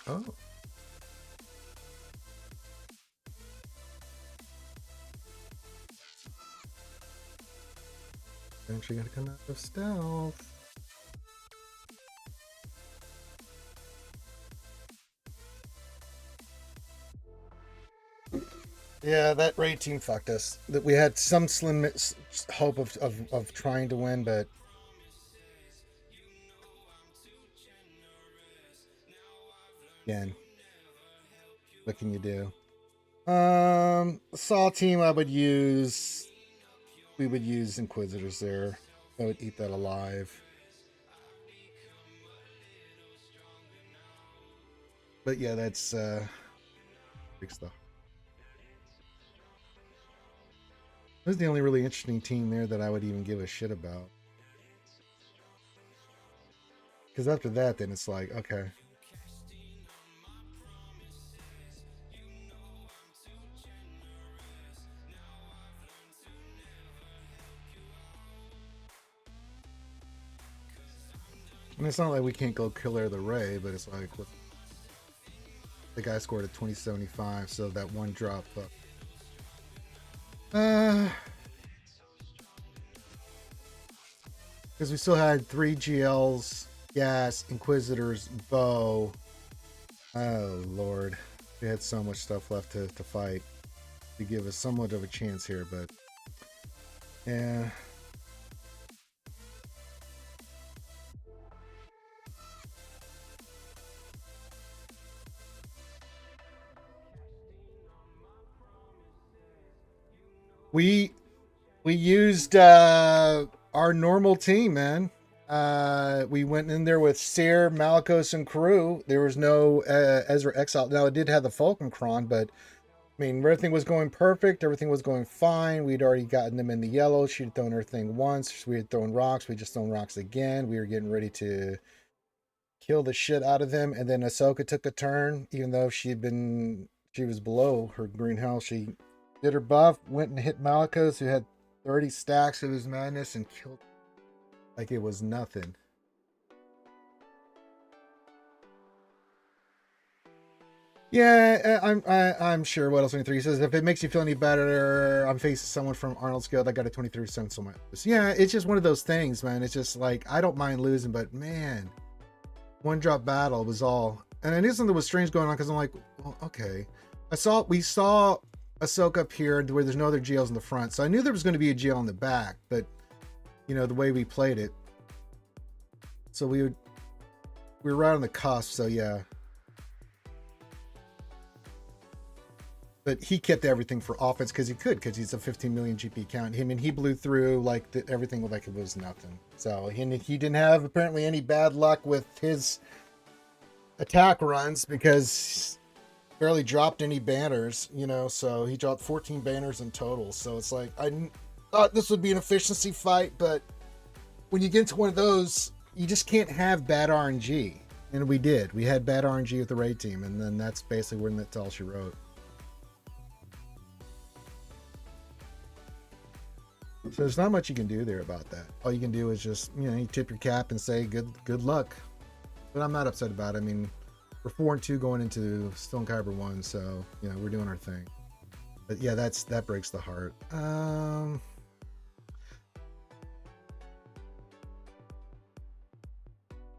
oh, actually got to come out of stealth. Yeah, that raid team fucked us. That we had some slim hope of trying to win, but again, what can you do? Saw team, I would use. We would use Inquisitors there. I would eat that alive. But yeah, that's big stuff. This is the only really interesting team there that I would even give a shit about. Because after that, then it's like, okay. And it's not like we can't go killer the Ray, but it's like, what, the guy scored a 2075, so that one drop. Because we still had 3 GLs, Gas, Inquisitors, Bow. Oh, Lord. We had so much stuff left to fight to give us somewhat of a chance here, but yeah. We used our normal team, man. We went in there with Seer, Malikos, and crew. There was no Ezra Exile. Now it did have the Falconcron, but I mean, everything was going perfect. Everything was going fine. We'd already gotten them in the yellow. She'd thrown her thing once. We had thrown rocks. We just thrown rocks again. We were getting ready to kill the shit out of them. And then Ahsoka took a turn, even though she was below her green health. She did her buff, went and hit Malikos, who had 30 stacks of his madness, and killed like it was nothing. Yeah, I'm sure. What else? 23 says, if it makes you feel any better, I'm facing someone from Arnold's Guild. I got a 23% so much. Yeah, it's just one of those things, man. It's just like, I don't mind losing, but man, one drop battle was all. And I knew something was strange going on because I'm like, well, okay. We saw Ahsoka up here where there's no other GLs in the front, so I knew there was going to be a GL in the back, but you know the way we played it, so we were right on the cusp. So yeah. But he kept everything for offense because he could, because he's a 15 million GP count. I mean, he blew through like everything like it was nothing. So he didn't have apparently any bad luck with his attack runs because he barely dropped any banners, you know. So he dropped 14 banners in total. So it's like, I thought this would be an efficiency fight, but when you get into one of those, you just can't have bad RNG. And we did. We had bad RNG with the raid team, and then that's basically when that's all she wrote. So there's not much you can do there about that. All you can do is just, you know, you tip your cap and say good luck. But I'm not upset about it. I mean, we're 4-2 going into Stone Kyber 1, so you know, we're doing our thing. But yeah, that breaks the heart.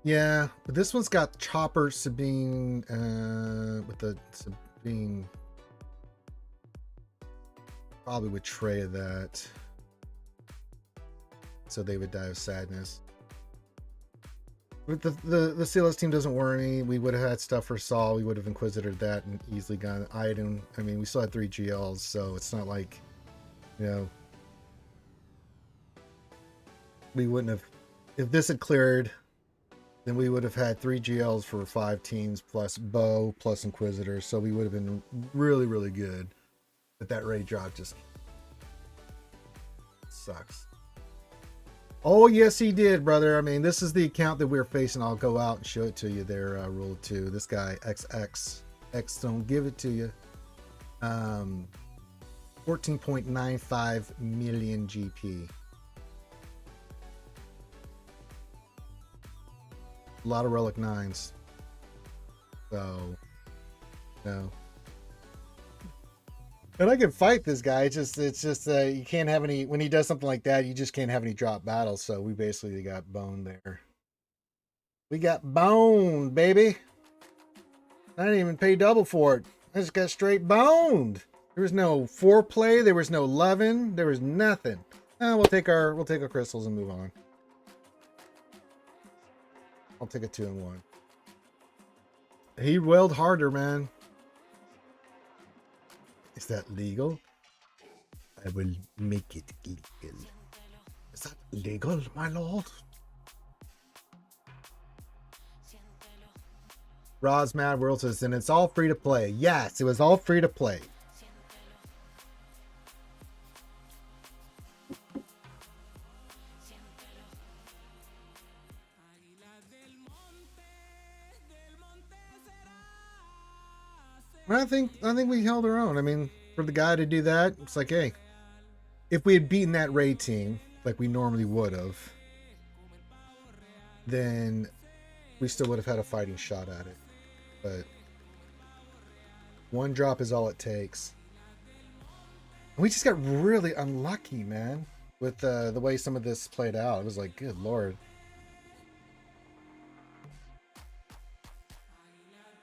Yeah, but this one's got Chopper, Sabine, with the Sabine, probably would Trey that, so they would die of sadness. But the CLS team doesn't worry. We would have had stuff for Saul. We would have Inquisitored that and easily gotten Iden. I mean, we still had 3 GLs, so it's not like, you know, we wouldn't have. If this had cleared, then we would have had 3 GLs for 5 teams plus Bow plus Inquisitor. So we would have been really, really good. But that raid drop just sucks. Oh, yes, he did, brother. I mean, this is the account that we're facing. I'll go out and show it to you there, Rule 2. This guy, XX. X don't give it to you. 14.95 million GP. A lot of Relic 9s. So, no. And I can fight this guy. It's just you can't have any, when he does something like that, you just can't have any drop battles. So we basically got boned there. We got boned, baby. I didn't even pay double for it. I just got straight boned. There was no foreplay. There was no loving. There was nothing. We'll take our crystals and move on. I'll take a 2-1. He wailed harder, man. Is that legal? I will make it legal. Is that legal, my lord? Roz Mad World says, and it's all free to play. Yes, it was all free to play. I think we held our own. I mean, for the guy to do that, it's like, hey, if we had beaten that raid team like we normally would have, then we still would have had a fighting shot at it. But 1 drop is all it takes. We just got really unlucky, man, with the way some of this played out. It was like, good lord.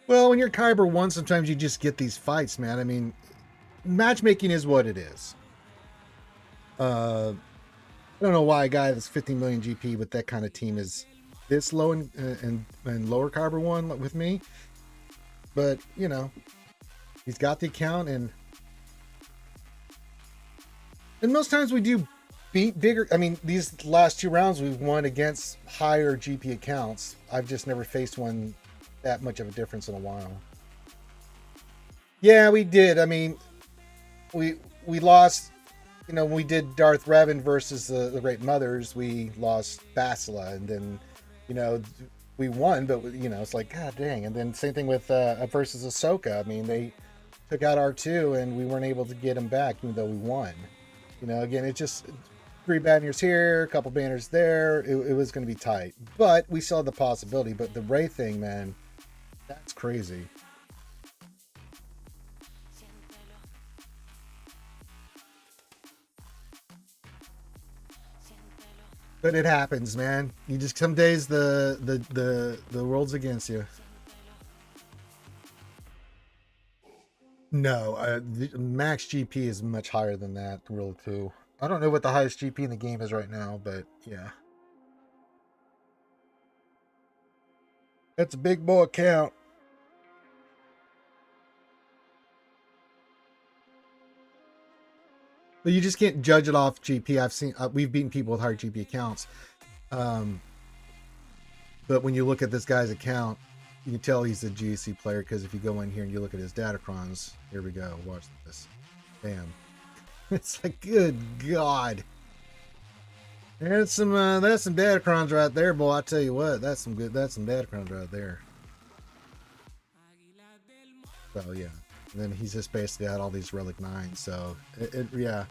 Well, when you're Kyber 1, sometimes you just get these fights, man. I mean, matchmaking is what it is. I don't know why a guy that's 15 million GP with that kind of team is this low and lower Kyber 1 with me. But, you know, he's got the account, and most times we do beat bigger. I mean, these last 2 rounds we've won against higher GP accounts. I've just never faced one that much of a difference in a while. Yeah, we did. I mean, we lost, you know, when we did Darth Revan versus the Great Mothers, we lost Basila, and then, you know, we won, but, you know, it's like, god dang. And then same thing with versus Ahsoka. I mean, they took out R2 and we weren't able to get him back, even though we won. You know, again, it's just 3 banners here, a couple banners there. It was going to be tight, but we saw the possibility. But the Rey thing, man, that's crazy. But it happens, man. You just, some days the world's against you. No, max GP is much higher than that, Rule 2. I don't know what the highest GP in the game is right now, but yeah. That's a big boy account. But you just can't judge it off GP. I've seen, we've beaten people with higher GP accounts. But when you look at this guy's account, you can tell he's a GC player, because if you go in here and you look at his datacrons, here we go, watch this. Bam. It's like, good God. That's some datacrons right there, boy. I tell you what, that's some datacrons right there. So yeah. And then he's just basically had all these Relic 9s, so yeah.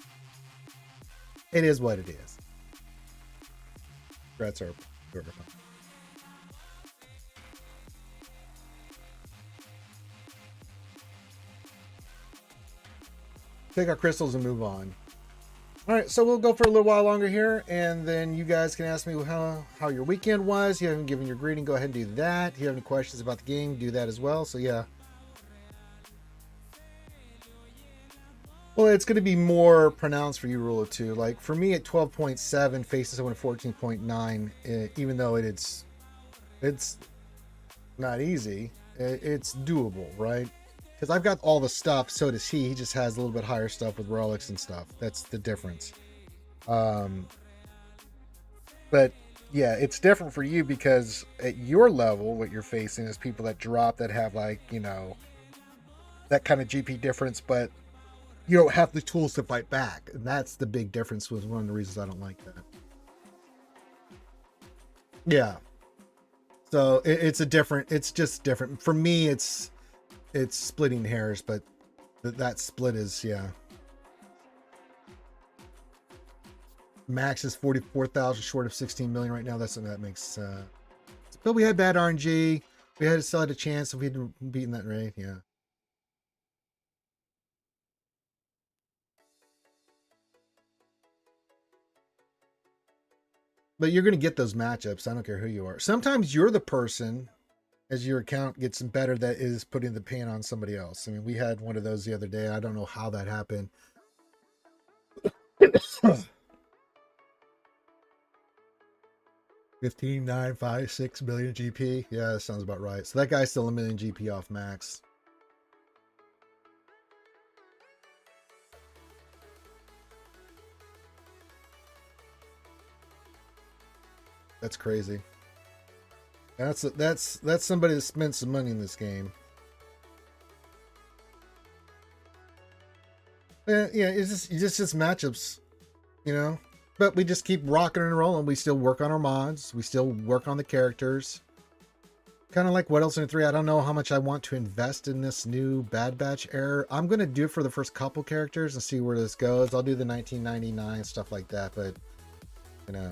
It is what it is. Congrats are take our crystals and move on. All right, so we'll go for a little while longer here, and then you guys can ask me how your weekend was. If you haven't given your greeting, go ahead and do that. If you have any questions about the game, do that as well. So yeah. Well, it's going to be more pronounced for you, Rule of Two. Like for me at 12.7, faces someone at 14.9. Even though it's not easy, it's doable, right? Because I've got all the stuff, so does he. He just has a little bit higher stuff with relics and stuff. That's the difference. But yeah, it's different for you because at your level, what you're facing is people that drop that have like, that kind of GP difference, but you don't have the tools to fight back. And that's the big difference, was one of the reasons I don't like that. Yeah. So it's just different. For me, it's splitting hairs, but that split is, yeah. Max is 44,000 short of 16 million right now. That makes but we had bad RNG. We had to still had a chance if we hadn't beaten that rate. Yeah. But you're gonna get those matchups. I don't care who you are. Sometimes you're the person, as your account gets better, that is putting the pain on somebody else. I mean, we had one of those the other day. I don't know how that happened. 15,956 million GP. Yeah, that sounds about right. So that guy's still a million GP off max. That's crazy. That's somebody that spent some money in this game. Yeah, it's just matchups, But we just keep rocking and rolling. We still work on our mods. We still work on the characters. Kind of like What Else in 3. I don't know how much I want to invest in this new Bad Batch era. I'm going to do it for the first couple characters and see where this goes. I'll do the 1999 stuff like that, but, yeah.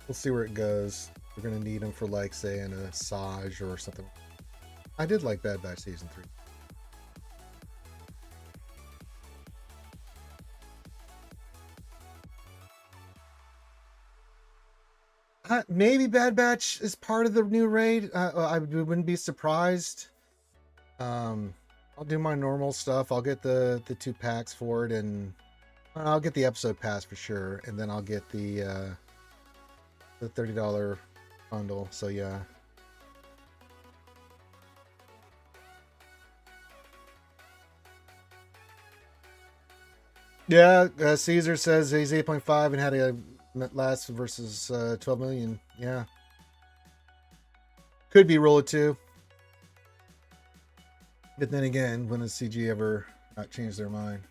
We'll see where it goes. We're going to need them for, like, say, an Asajj or something. I did like Bad Batch Season 3. Maybe Bad Batch is part of the new raid. I wouldn't be surprised. I'll do my normal stuff. I'll get the 2 packs for it, and I'll get the episode pass for sure, and then I'll get the $30 bundle. So yeah. Yeah, Caesar says he's 8.5 and had a last versus 12 million. Yeah. Could be Roll It 2. But then again, when has CG ever not changed their mind?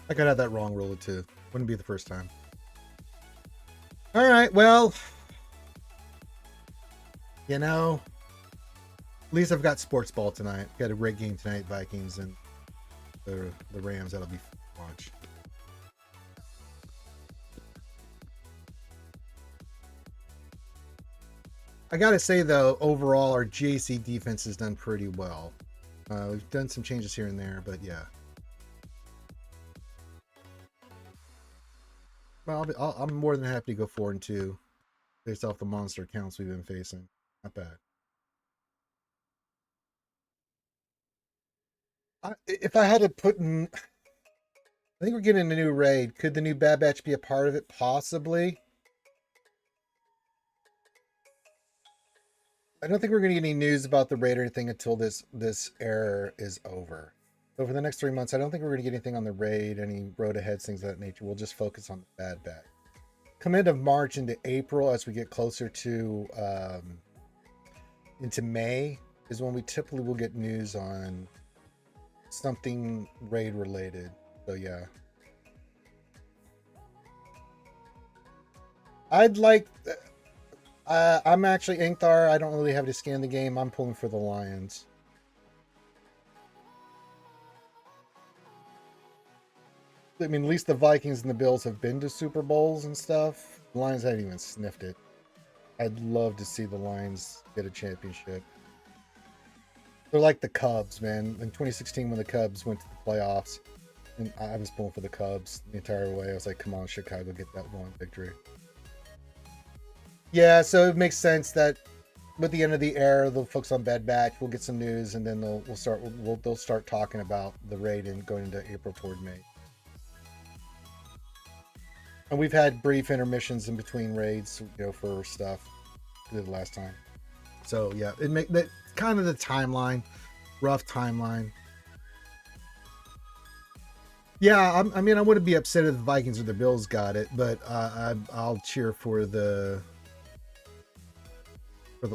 I could have that wrong, Roll It 2. Wouldn't be the first time. All right, well, at least I've got sports ball tonight. Got a great game tonight, Vikings and the Rams. That'll be fun to watch. I gotta say though, overall our JC defense has done pretty well. We've done some changes here and there, but yeah. Well, I'm more than happy to go 4-2 based off the monster counts we've been facing. Not bad. If I had to put in, I think we're getting a new raid. Could the new Bad Batch be a part of it? Possibly. I don't think we're going to get any news about the raid or anything until this error is over. So for the next 3 months, I don't think we're going to get anything on the raid, any road aheads, things of that nature. We'll just focus on the Bad Batch. Come into March into April, as we get closer to into May, is when we typically will get news on something raid related. So yeah, I'd like. I'm actually Inkthar. I don't really have to scan the game. I'm pulling for the Lions. I mean, at least the Vikings and the Bills have been to Super Bowls and stuff. The Lions haven't even sniffed it. I'd love to see the Lions get a championship. They're like the Cubs, man. In 2016, when the Cubs went to the playoffs, and I was pulling for the Cubs the entire way. I was like, come on, Chicago, get that one victory. Yeah, so it makes sense that with the end of the era, they'll focus on Bad Batch. We'll get some news, and then they'll start talking about the raid and going into April toward May. And we've had brief intermissions in between raids, for stuff we did last time. So yeah, it make that kind of the timeline, rough timeline. Yeah, I mean, I wouldn't be upset if the Vikings or the Bills got it, but I'll cheer for the.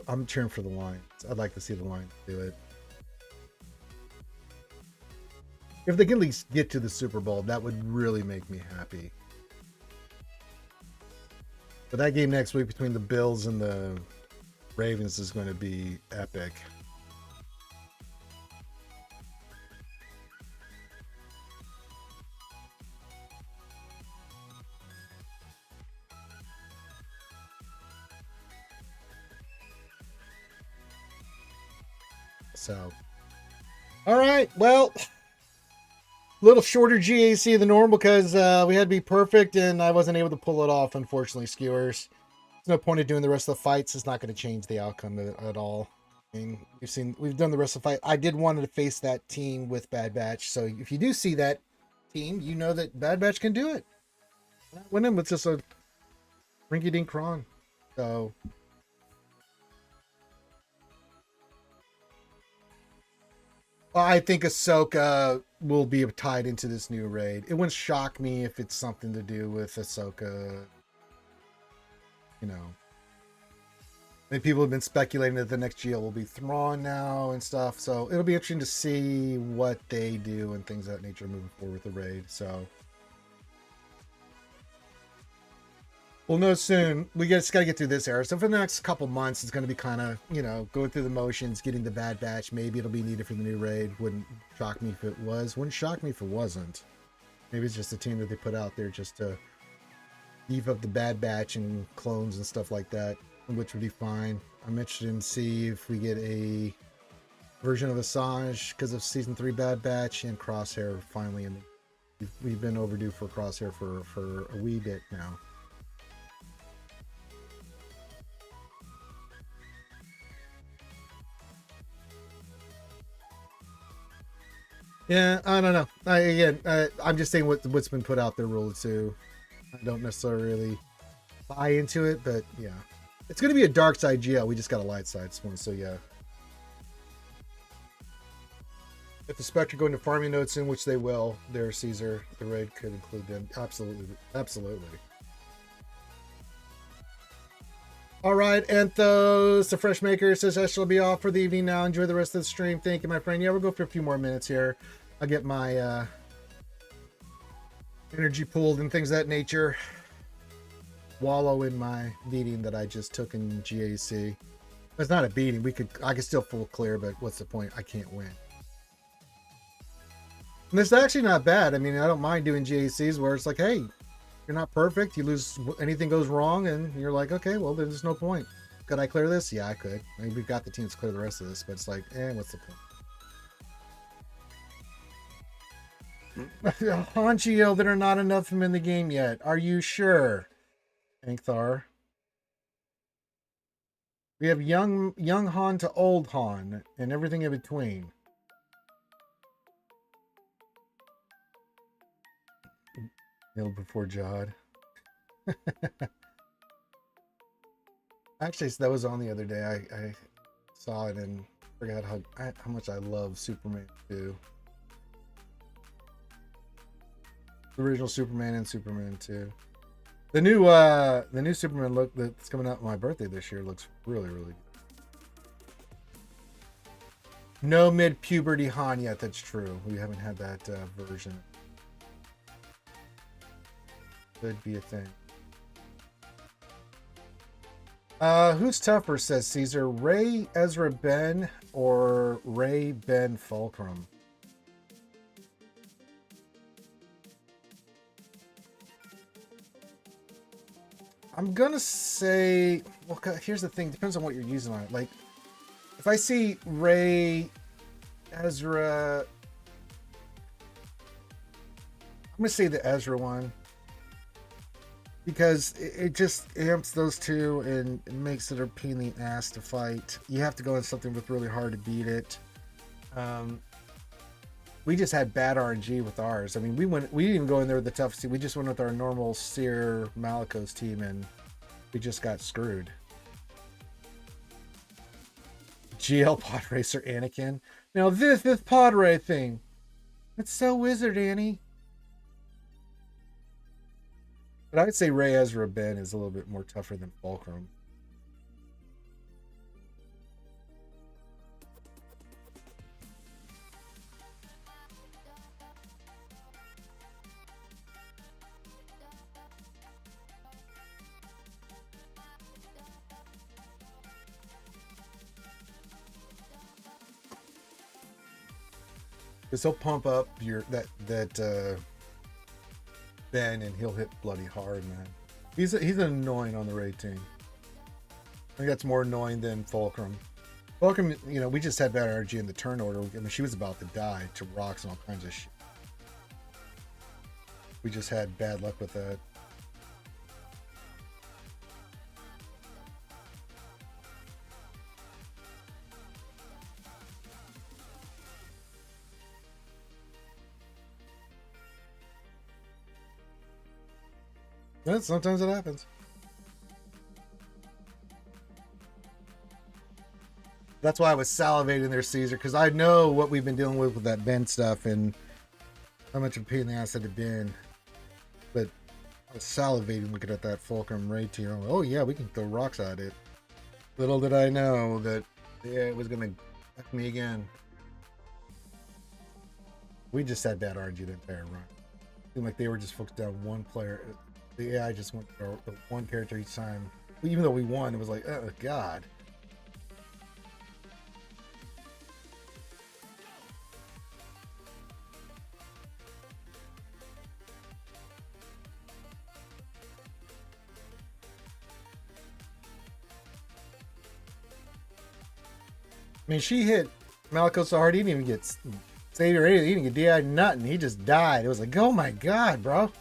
I'm cheering for the Lions. I'd like to see the Lions do it. If they can at least get to the Super Bowl, that would really make me happy. But that game next week between the Bills and the Ravens is going to be epic. So, all right. Well, a little shorter GAC than normal because we had to be perfect and I wasn't able to pull it off, unfortunately, skewers. There's no point in doing the rest of the fights. It's not going to change the outcome at all. I mean, we've done the rest of the fight. I did want to face that team with Bad Batch. So if you do see that team, you know that Bad Batch can do it. Win them with just a rinky-dink cron. So I think Ahsoka will be tied into this new raid. It wouldn't shock me if it's something to do with Ahsoka. I mean, people have been speculating that the next GL will be Thrawn now and stuff. So it'll be interesting to see what they do and things of that nature moving forward with the raid. So we'll know soon. We just got to get through this era. So for the next couple months, it's going to be kind of, going through the motions, getting the Bad Batch. Maybe it'll be needed for the new raid. Wouldn't shock me if it was. Wouldn't shock me if it wasn't. Maybe it's just a team that they put out there just to beef up the Bad Batch and clones and stuff like that, which would be fine. I'm interested in see if we get a version of Assange because of season 3 Bad Batch and Crosshair finally. We've been overdue for Crosshair for a wee bit now. Yeah, I don't know. I'm just saying what's been put out there, Rule 2. I don't necessarily buy into it, but yeah. It's going to be a dark side GL. We just got a light side one, so yeah. If the Spectre go into farming nodes soon, which they will, their Caesar, the raid could include them. Absolutely. Absolutely. All right, Anthos, the Fresh Maker says I shall be off for the evening now. Enjoy the rest of the stream. Thank you, my friend. Yeah, we'll go for a few more minutes here. I'll get my energy pooled and things of that nature. Wallow in my beating that I just took in GAC. It's not a beating. I could still full clear, but what's the point? I can't win. And it's actually not bad. I mean, I don't mind doing GACs where it's like, hey, you're not perfect. You lose, anything goes wrong, and you're like, okay, well, there's no point. Could I clear this? Yeah, I could. I mean, we've got the teams to clear the rest of this, but it's like, what's the point? Honchio, there are not enough of them in the game yet. Are you sure, Ankthar? We have young Han to old Han and everything in between. Kneel before Jod. Actually, that was on the other day. I saw it and forgot how much I love Superman 2. The original Superman and Superman 2. The new Superman look that's coming out on my birthday this year looks really, really good. No mid-puberty Han yet, that's true. We haven't had that version. Could be a thing. Who's tougher, says Caesar? Ray Ezra Ben or Ray Ben Fulcrum? I'm gonna say, well, here's the thing, depends on what you're using on it. Like, if I see Ray Ezra, I'm gonna say the Ezra one. Because it just amps those two and it makes it a pain in the ass to fight. You have to go in something with really hard to beat it. We just had bad RNG with ours. I mean, we didn't even go in there with the toughest team. We just went with our normal Seer Malikos team and we just got screwed. GL Pod Racer Anakin. Now this Pod Ray thing. It's so wizard, Annie. But I would say Ray Ezra Ben is a little bit more tougher than Fulcrum. Because he'll pump up your that Ben and he'll hit bloody hard, man. He's annoying on the raid team. I think that's more annoying than Fulcrum. Fulcrum, you know, we just had bad energy in the turn order. I mean, she was about to die to rocks and all kinds of shit. We just had bad luck with that. Yeah, sometimes it happens. That's why I was salivating there, Caesar, because I know what we've been dealing with that Ben stuff and how much of a pain in the ass it had been. But I was salivating looking at that Fulcrum raid team. Like, oh yeah, we can throw rocks at it. Little did I know that, yeah, it was gonna F me again. We just had bad RNG the entire run. It seemed like they were just focused on one player. The AI just went for one character each time. Even though we won, it was like, oh god. I mean, she hit Maliko so hard he didn't even get saved or anything. He didn't get DI'd nothing. He just died. It was like, oh my god, bro.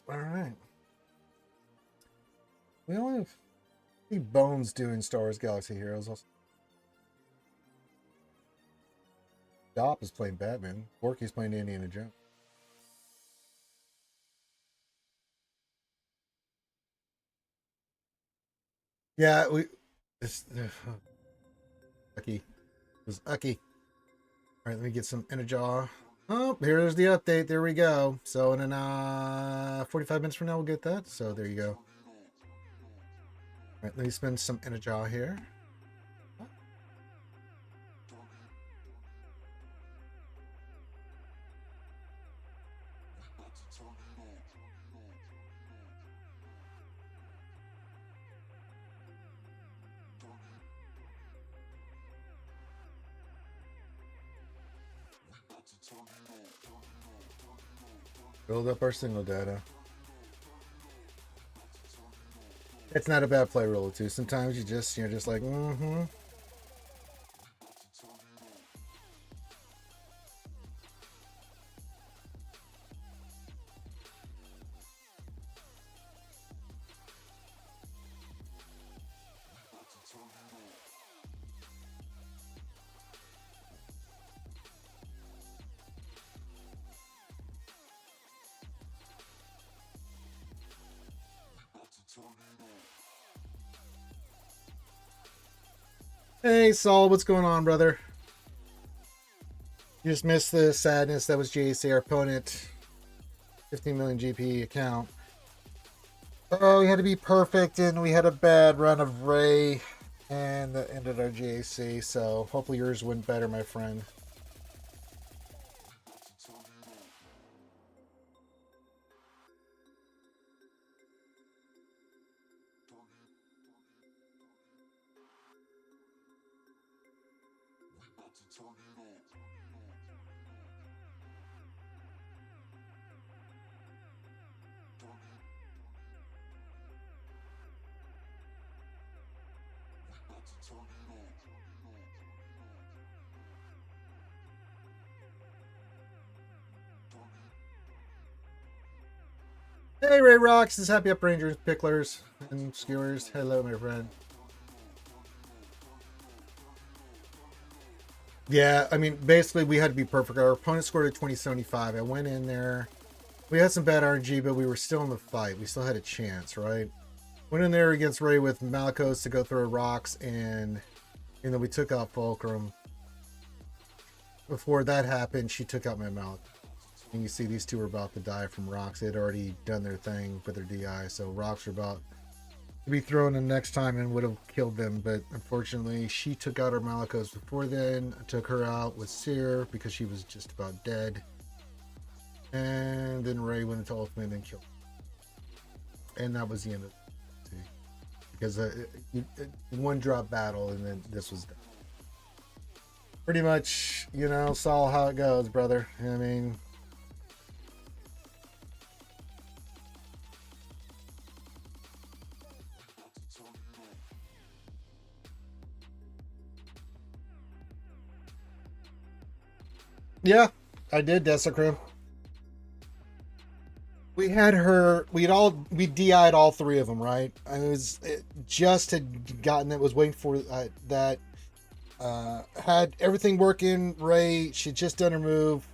All right. We only have Bones doing Star Wars Galaxy Heroes. Also, Dop is playing Batman. Borky's playing Indiana Jones. Yeah, this Ucky. It was Ucky. All right, let me get some energy. Oh, here's the update. There we go. So in 45 minutes from now, we'll get that. So there you go. All right, let me spend some energy here. Build up our signal data. It's not a bad play roll too. Sometimes you're just like, mm-hmm. Hey, Saul, what's going on, brother? You just missed the sadness that was JC, our opponent. 15 million GP account. Oh, we had to be perfect, and we had a bad run of Ray, and that ended our GAC, so hopefully yours went better, my friend. Hey, Ray Rocks, this is Happy Up Rangers, Picklers, and Skewers. Hello, my friend. Yeah, I mean, basically, we had to be perfect. Our opponent scored a 2075. I went in there. We had some bad RNG, but we were still in the fight. We still had a chance, right? Went in there against Ray with Malikos to go throw rocks, and we took out Fulcrum. Before that happened, she took out my Malik. And you see these two were about to die from rocks. They had already done their thing with their DI, so rocks were about to be thrown in next time and would have killed them. But unfortunately, she took out her Malikos before then. I took her out with Seer because she was just about dead. And then Ray went into ultimate and then killed her. And that was the end of it. Because one drop battle and then this was done. Pretty much, you know, saw how it goes, brother. I mean... Yeah, I did, Desecrim. We had her. We DI'd all three of them, right? I was just had gotten it. Was waiting for that. Had everything working. Ray, she'd just done her move.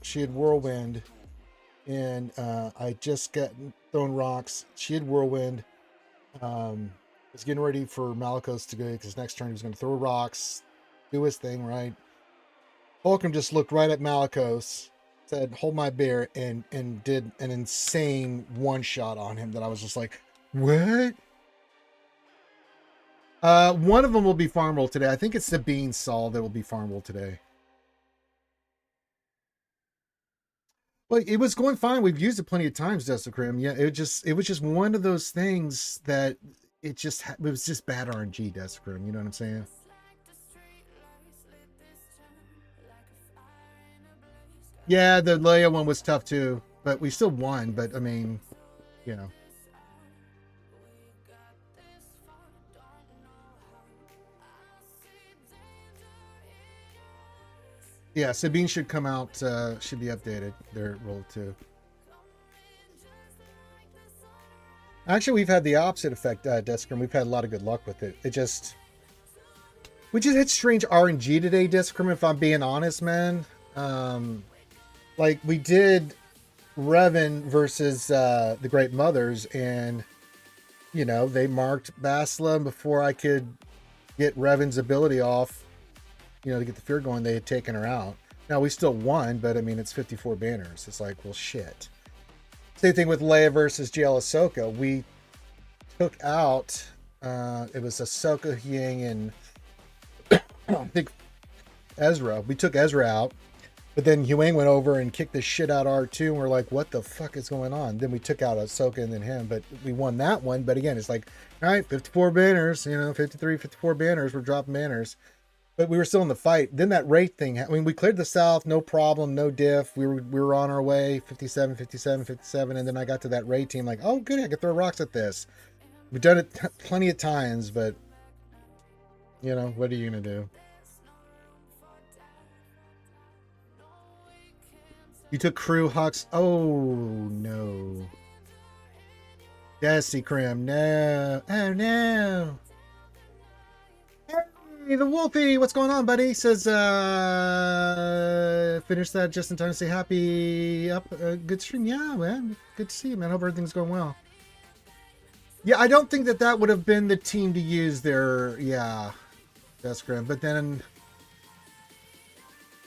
She had whirlwind, and I just got thrown rocks. She had whirlwind. Was getting ready for Malikos to go because next turn he was going to throw rocks, do his thing, right? Fulcrum just looked right at Malikos, said, "Hold my beer," and did an insane one shot on him that I was just like, "What?" One of them will be farmable today. I think it's the Bean Sol that will be farmable today. Well, it was going fine. We've used it plenty of times, Desecrim. Yeah, it was just one of those things that it was just bad RNG, Desecrim. You know what I'm saying? Yeah, the Leia one was tough too, but we still won. But I mean, you know. Yeah, Sabine should come out, should be updated, their role too. Actually, we've had the opposite effect, Descrim. We've had a lot of good luck with it. We just had strange RNG today, Descrim, if I'm being honest, man. Like, we did Revan versus the Great Mothers, and, you know, they marked Basila before I could get Revan's ability off, you know, to get the fear going. They had taken her out. Now, we still won, but, I mean, it's 54 banners. It's like, well, shit. Same thing with Leia versus GL Ahsoka. We took out, it was Ahsoka, Yang, and I think Ezra. We took Ezra out. But then Huang went over and kicked the shit out of R2, and we're like, what the fuck is going on? Then we took out Ahsoka and then him, but we won that one. But again, it's like, all right, 54 banners, you know, 53, 54 banners, we're dropping banners. But we were still in the fight. Then that raid thing, I mean, we cleared the south, no problem, no diff. We were on our way, 57, 57, 57, and then I got to that raid team like, oh, good, I could throw rocks at this. We've done it plenty of times, but, you know, what are you going to do? You took Crew Hux. Oh, no. Desi Crim. No. Oh, no. Hey, the Wolfie. What's going on, buddy? Says, finish that just in time to say happy up. Good stream. Yeah, man. Good to see you, man. Hope everything's going well. Yeah, I don't think that would have been the team to use there. Yeah. That's grim. But then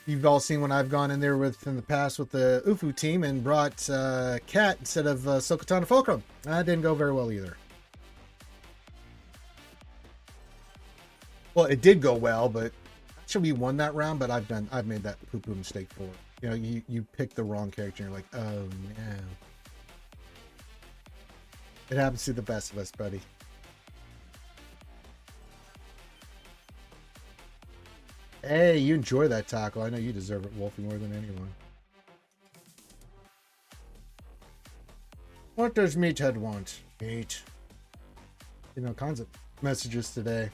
you've all seen when I've gone in there with in the past with the UFU team and brought Cat instead of Sokatana Fulcrum. That didn't go very well either. Well, it did go well, but actually we won that round. But I've made that poo-poo mistake before. You know, you pick the wrong character and you're like, oh no. It happens to the best of us, buddy. Hey, you enjoy that tackle. I know you deserve it, Wolfie, more than anyone. What does Meathead want? Meat. You know, kinds of messages today.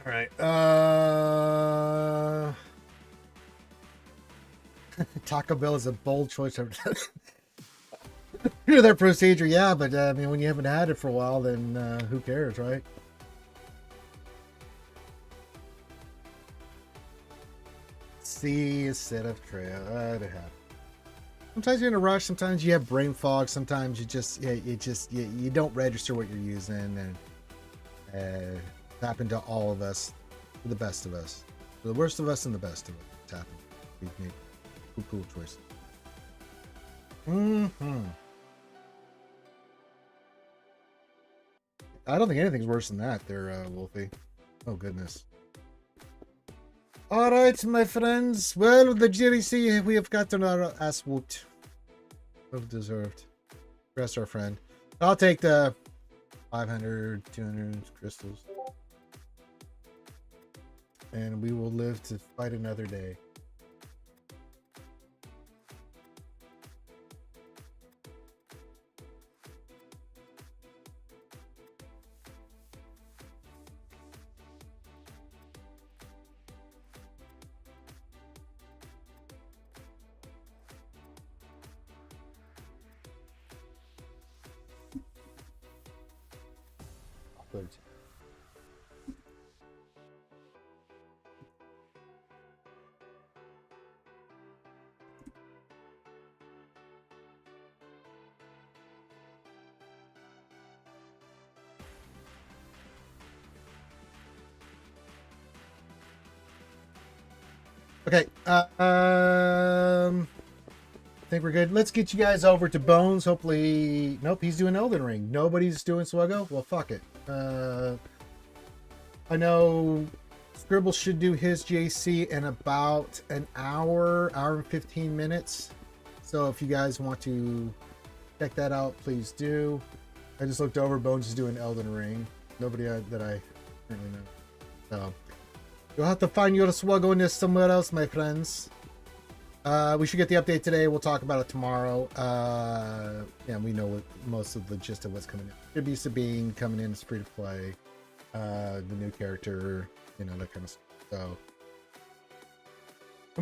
All right. Taco Bell is a bold choice. Hear that procedure, yeah, but I mean, when you haven't had it for a while, then who cares, right? C instead of trail. It happens. Sometimes you're in a rush. Sometimes you have brain fog. Sometimes you just, you don't register what you're using, and it's happened to all of us, to the best of us, to the worst of us, and the best of us. It's happened. We've made cool choices. I don't think anything's worse than that, there, Wolfie. Oh goodness. All right, my friends. Well, the GDC, we have gotten our ass whooped. Well deserved. Rest our friend. I'll take the 500, 200 crystals. And we will live to fight another day. Good. Okay. I think we're good. Let's get you guys over to Bones. Hopefully, nope, he's doing Elden Ring. Nobody's doing Swgoh. Well, fuck it. I know Scribble should do his JC in about an hour and 15 minutes. So if you guys want to check that out, please do. I just looked over. Bones is doing Elden Ring. Nobody that I currently know. So you'll have to find your Swgoh in this somewhere else, my friends. We should get the update today. We'll talk about it tomorrow. Yeah, we know what most of the gist of what's coming in. Should be Sabine coming in as free to play. The new character, you know, that kind of stuff. So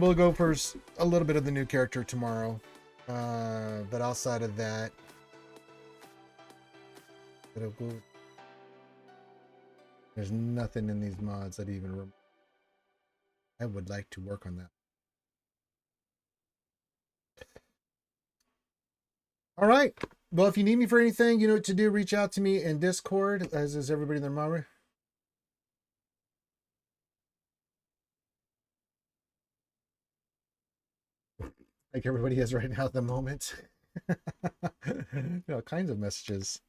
we'll go for a little bit of the new character tomorrow. But outside of that, there's nothing in these mods that even I would like to work on that. All right. Well, if you need me for anything, you know what to do. Reach out to me in Discord, as is everybody in their mama. Like everybody is right now at the moment. All kinds of messages.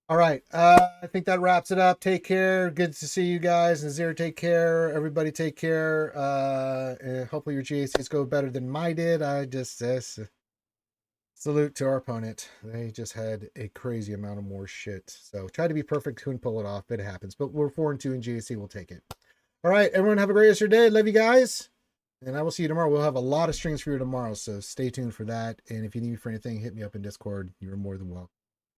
All right. I think that wraps it up. Take care. Good to see you guys. Nazir, take care. Everybody take care. And hopefully your GACs go better than mine did. I just salute to our opponent. They just had a crazy amount of more shit. So try to be perfect, couldn't pull it off. It happens. But we're 4-2 in GAC. We'll take it. All right, everyone have a great rest of your day. Love you guys. And I will see you tomorrow. We'll have a lot of streams for you tomorrow. So stay tuned for that. And if you need me for anything, hit me up in Discord. You're more than welcome.